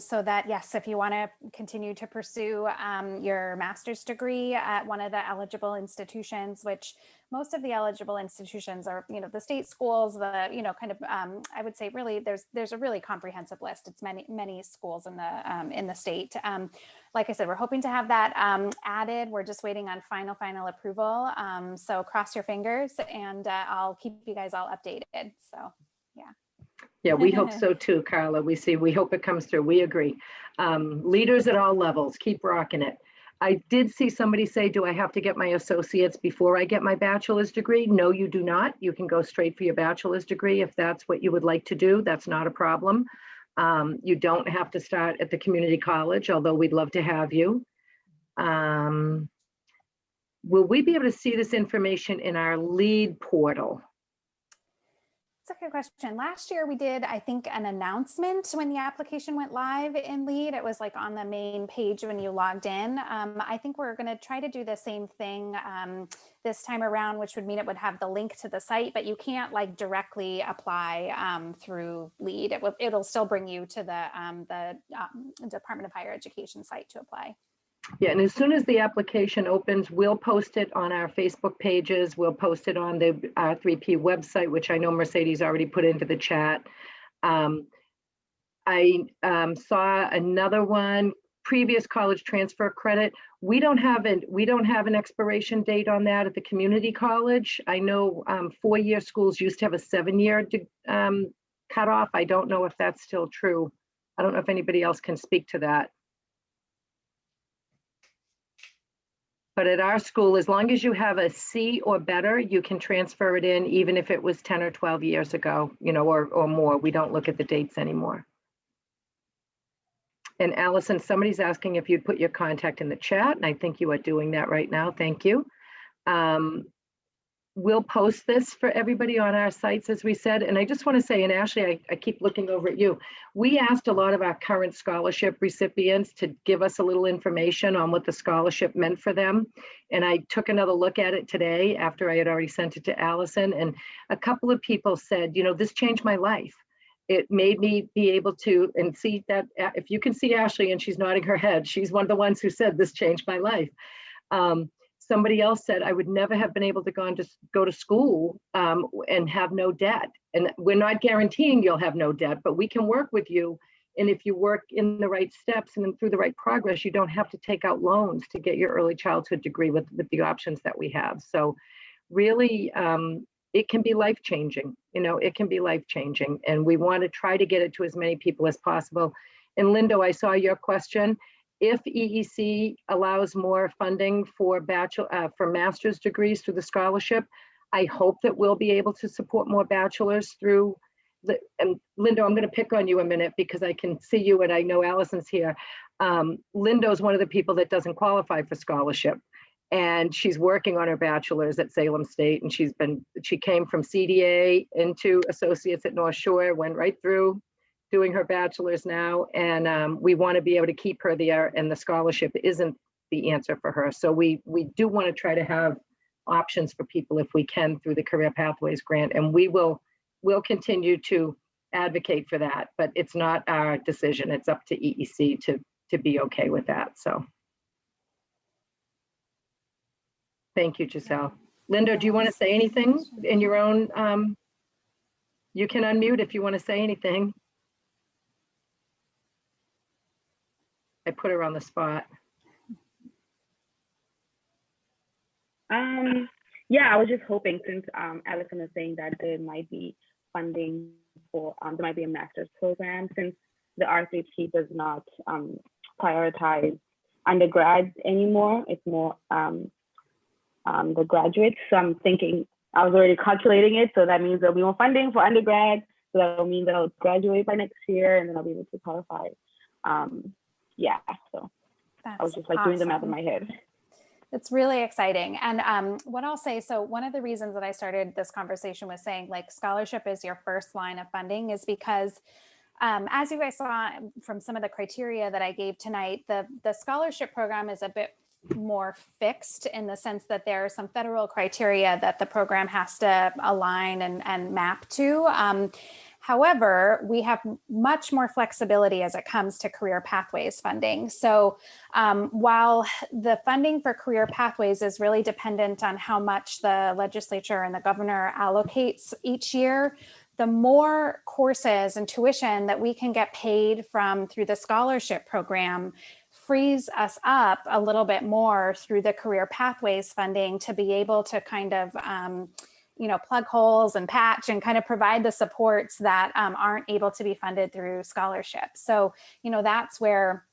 S6: so that, yes, if you want to continue to pursue your master's degree at one of the eligible institutions, which most of the eligible institutions are, the state schools, the, kind of, I would say really there's a really comprehensive list. It's many schools in the state. Like I said, we're hoping to have that added. We're just waiting on final approval. So cross your fingers and I'll keep you guys all updated. So, yeah.
S1: Yeah, we hope so too, Carla. We hope it comes through. We agree. Leaders at all levels, keep rocking it. I did see somebody say, do I have to get my associates before I get my bachelor's degree? No, you do not. You can go straight for your bachelor's degree if that's what you would like to do. That's not a problem. You don't have to start at the community college, although we'd love to have you. Will we be able to see this information in our lead portal?
S6: That's a good question. Last year we did, I think, an announcement when the application went live in LEAD. It was like on the main page when you logged in. I think we're going to try to do the same thing this time around, which would mean it would have the link to the site, but you can't like directly apply through LEAD. It'll still bring you to the Department of Higher Education site to apply.
S1: Yeah, and as soon as the application opens, we'll post it on our Facebook pages. We'll post it on the R3P website, which I know Mercedes already put into the chat. I saw another one, previous college transfer credit. We don't have an expiration date on that at the community college. I know 4-year schools used to have a 7-year cutoff. I don't know if that's still true. I don't know if anybody else can speak to that. But at our school, as long as you have a C or better, you can transfer it in, even if it was 10 or 12 years ago, or more. We don't look at the dates anymore. And Allison, somebody's asking if you'd put your contact in the chat, and I think you are doing that right now. Thank you. We'll post this for everybody on our sites, as we said. And I just want to say, and Ashley, I keep looking over at you. We asked a lot of our current scholarship recipients to give us a little information on what the scholarship meant for them. And I took another look at it today after I had already sent it to Allison. And a couple of people said, this changed my life. It made me be able to, and see that, if you can see Ashley and she's nodding her head, she's one of the ones who said this changed my life. Somebody else said, I would never have been able to go to school and have no debt. And we're not guaranteeing you'll have no debt, but we can work with you. And if you work in the right steps and through the right progress, you don't have to take out loans to get your early childhood degree with the options that we have. So really, it can be life-changing. It can be life-changing. And we want to try to get it to as many people as possible. And Lindo, I saw your question. If EEC allows more funding for master's degrees through the scholarship, I hope that we'll be able to support more bachelors through and Lindo, I'm going to pick on you a minute because I can see you and I know Allison's here. Lindo's one of the people that doesn't qualify for scholarship. and she's working on her bachelor's at Salem State, and she came from CDA into associates at North Shore, went right through doing her bachelor's now, and we want to be able to keep her there, and the scholarship isn't the answer for her. So we do want to try to have options for people if we can through the Career Pathways Grant, and we'll continue to advocate for that, but it's not our decision. It's up to EEC to be okay with that. So thank you, Giselle. Linda, do you want to say anything in your own, you can unmute if you want to say anything. I put her on the spot.
S8: Yeah, I was just hoping, since Allison was saying that there might be funding for, there might be a master's program, since the RCHP does not prioritize undergrads anymore. It's more the graduates. So I'm thinking, I was already calculating it. So that means there'll be more funding for undergrad. So that'll mean that I'll graduate by next year and then I'll be able to qualify. Yeah, so I was just like doing the math in my head.
S6: It's really exciting. And what I'll say, so one of the reasons that I started this conversation was saying like scholarship is your first line of funding is because as you guys saw from some of the criteria that I gave tonight, the scholarship program is a bit more fixed in the sense that there are some federal criteria that the program has to align and map to. However, we have much more flexibility as it comes to career pathways funding. So while the funding for career pathways is really dependent on how much the legislature and the governor allocates each year, the more courses and tuition that we can get paid from through the scholarship program frees us up a little bit more through the career pathways funding to be able to kind of plug holes and patch and kind of provide the supports that aren't able to be funded through scholarships. So, that's where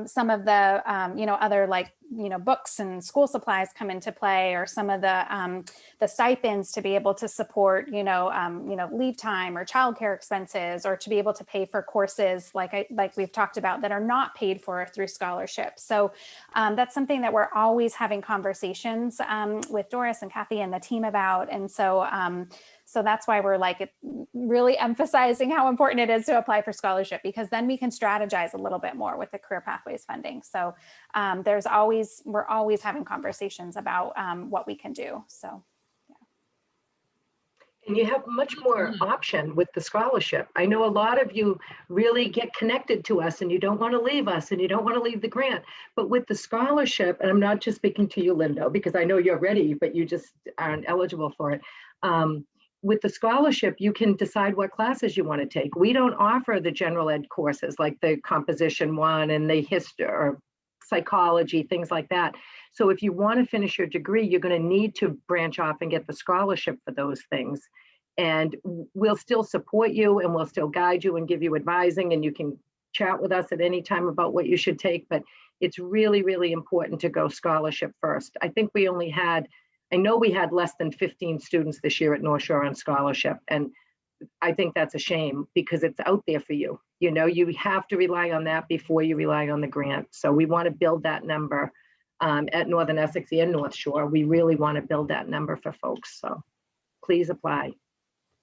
S6: some of the, other like, books and school supplies come into play, or some of the stipends to be able to support, leave time or childcare expenses, or to be able to pay for courses like we've talked about that are not paid for through scholarships. So that's something that we're always having conversations with Doris and Kathy and the team about. And so that's why we're like really emphasizing how important it is to apply for scholarship, because then we can strategize a little bit more with the career pathways funding. So we're always having conversations about what we can do. So, yeah.
S1: And you have much more option with the scholarship. I know a lot of you really get connected to us and you don't want to leave us and you don't want to leave the grant, but with the scholarship, and I'm not just speaking to you, Linda, because I know you're ready, but you just aren't eligible for it. With the scholarship, you can decide what classes you want to take. We don't offer the general ed courses like the composition one and the history or psychology, things like that. So if you want to finish your degree, you're going to need to branch off and get the scholarship for those things. And we'll still support you and we'll still guide you and give you advising, and you can chat with us at any time about what you should take. But it's really, really important to go scholarship first. I think we had less than 15 students this year at North Shore on scholarship. And I think that's a shame because it's out there for you. You have to rely on that before you rely on the grant. So we want to build that number at Northern Essex and North Shore. We really want to build that number for folks. So please apply.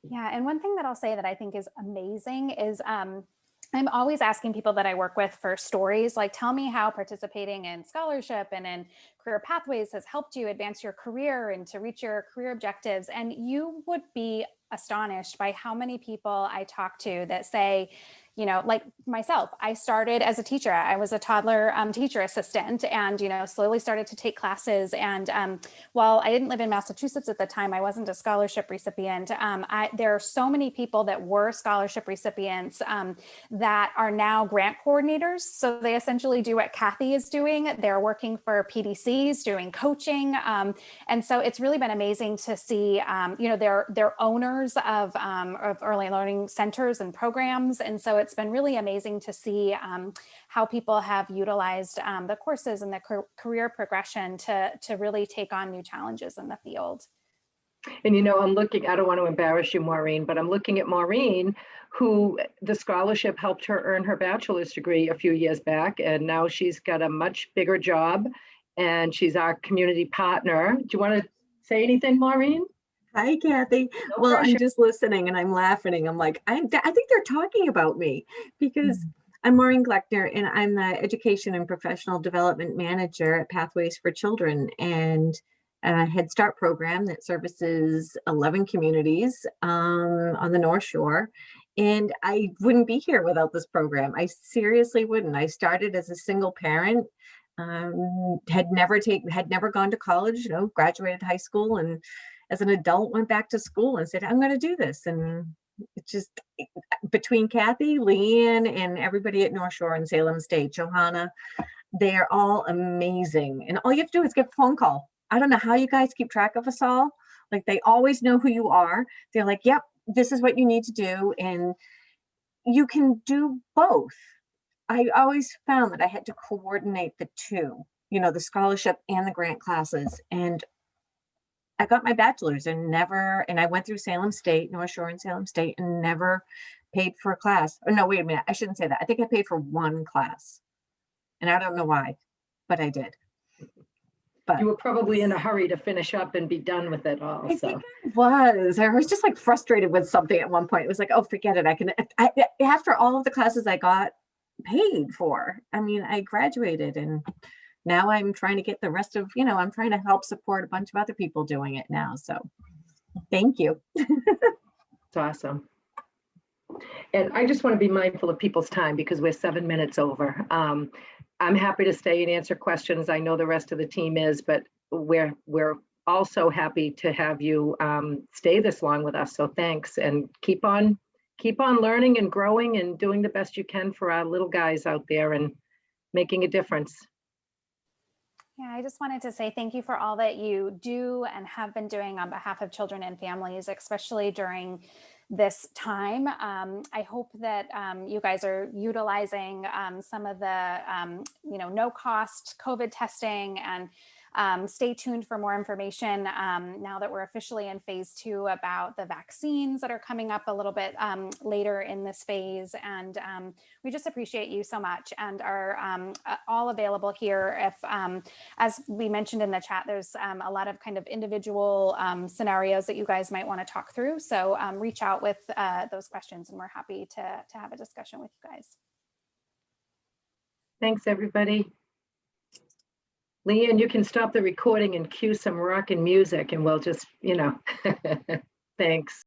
S6: Yeah. And one thing that I'll say that I think is amazing is I'm always asking people that I work with for stories, like tell me how participating in scholarship and in career pathways has helped you advance your career and to reach your career objectives. And you would be astonished by how many people I talk to that say, like myself, I started as a teacher. I was a toddler teacher assistant and, slowly started to take classes. And while I didn't live in Massachusetts at the time, I wasn't a scholarship recipient. There are so many people that were scholarship recipients that are now grant coordinators. So they essentially do what Kathy is doing. They're working for PDCs, doing coaching. And so it's really been amazing to see, they're owners of early learning centers and programs. And so it's been really amazing to see how people have utilized the courses and the career progression to really take on new challenges in the field.
S1: And I'm looking, I don't want to embarrass you, Maureen, but I'm looking at Maureen, who the scholarship helped her earn her bachelor's degree a few years back. And now she's got a much bigger job and she's our community partner. Do you want to say anything, Maureen?
S9: Hi, Kathy.
S1: No
S9: Well,
S1: pressure.
S9: I'm just listening and I'm laughing. I'm like, I think they're talking about me because I'm Maureen Gleckner and I'm the Education and Professional Development Manager at Pathways for Children and a Head Start program that services 11 communities on the North Shore. And I wouldn't be here without this program. I seriously wouldn't. I started as a single parent, had never gone to college, you know, graduated high school, and as an adult went back to school and said, I'm going to do this. And it just, between Kathy, Leanne, and everybody at North Shore and Salem State, Johanna, they are all amazing. And all you have to do is get a phone call. I don't know how you guys keep track of us all. Like, they always know who you are. They're like, yep, this is what you need to do. And you can do both. I always found that I had to coordinate the two, you know, the scholarship and the grant classes. And I got my bachelor's and I went through Salem State, North Shore and Salem State, and never paid for a class. Oh, no, wait a minute. I shouldn't say that. I think I paid for one class and I don't know why, but I did. But
S1: You were probably in a hurry to finish up and be done with it all.
S9: I think I was just like frustrated with something at one point. It was like, oh, forget it. After all of the classes I got paid for, I mean, I graduated and now I'm trying to get the rest of, you know, I'm trying to help support a bunch of other people doing it now. So thank you.
S1: It's awesome. And I just want to be mindful of people's time because we're 7 minutes over. I'm happy to stay and answer questions. I know the rest of the team is, but we're also happy to have you stay this long with us. So thanks, and keep on learning and growing and doing the best you can for our little guys out there and making a difference.
S6: Yeah, I just wanted to say thank you for all that you do and have been doing on behalf of children and families, especially during this time. I hope that you guys are utilizing some of the no cost COVID testing, and stay tuned for more information now that we're officially in phase 2 about the vaccines that are coming up a little bit later in this phase. And we just appreciate you so much and are all available here if, as we mentioned in the chat, there's a lot of kind of individual scenarios that you guys might want to talk through. So reach out with those questions and we're happy to have a discussion with you guys.
S1: Thanks, everybody. Leanne, you can stop the recording and cue some rockin' music and we'll just, thanks.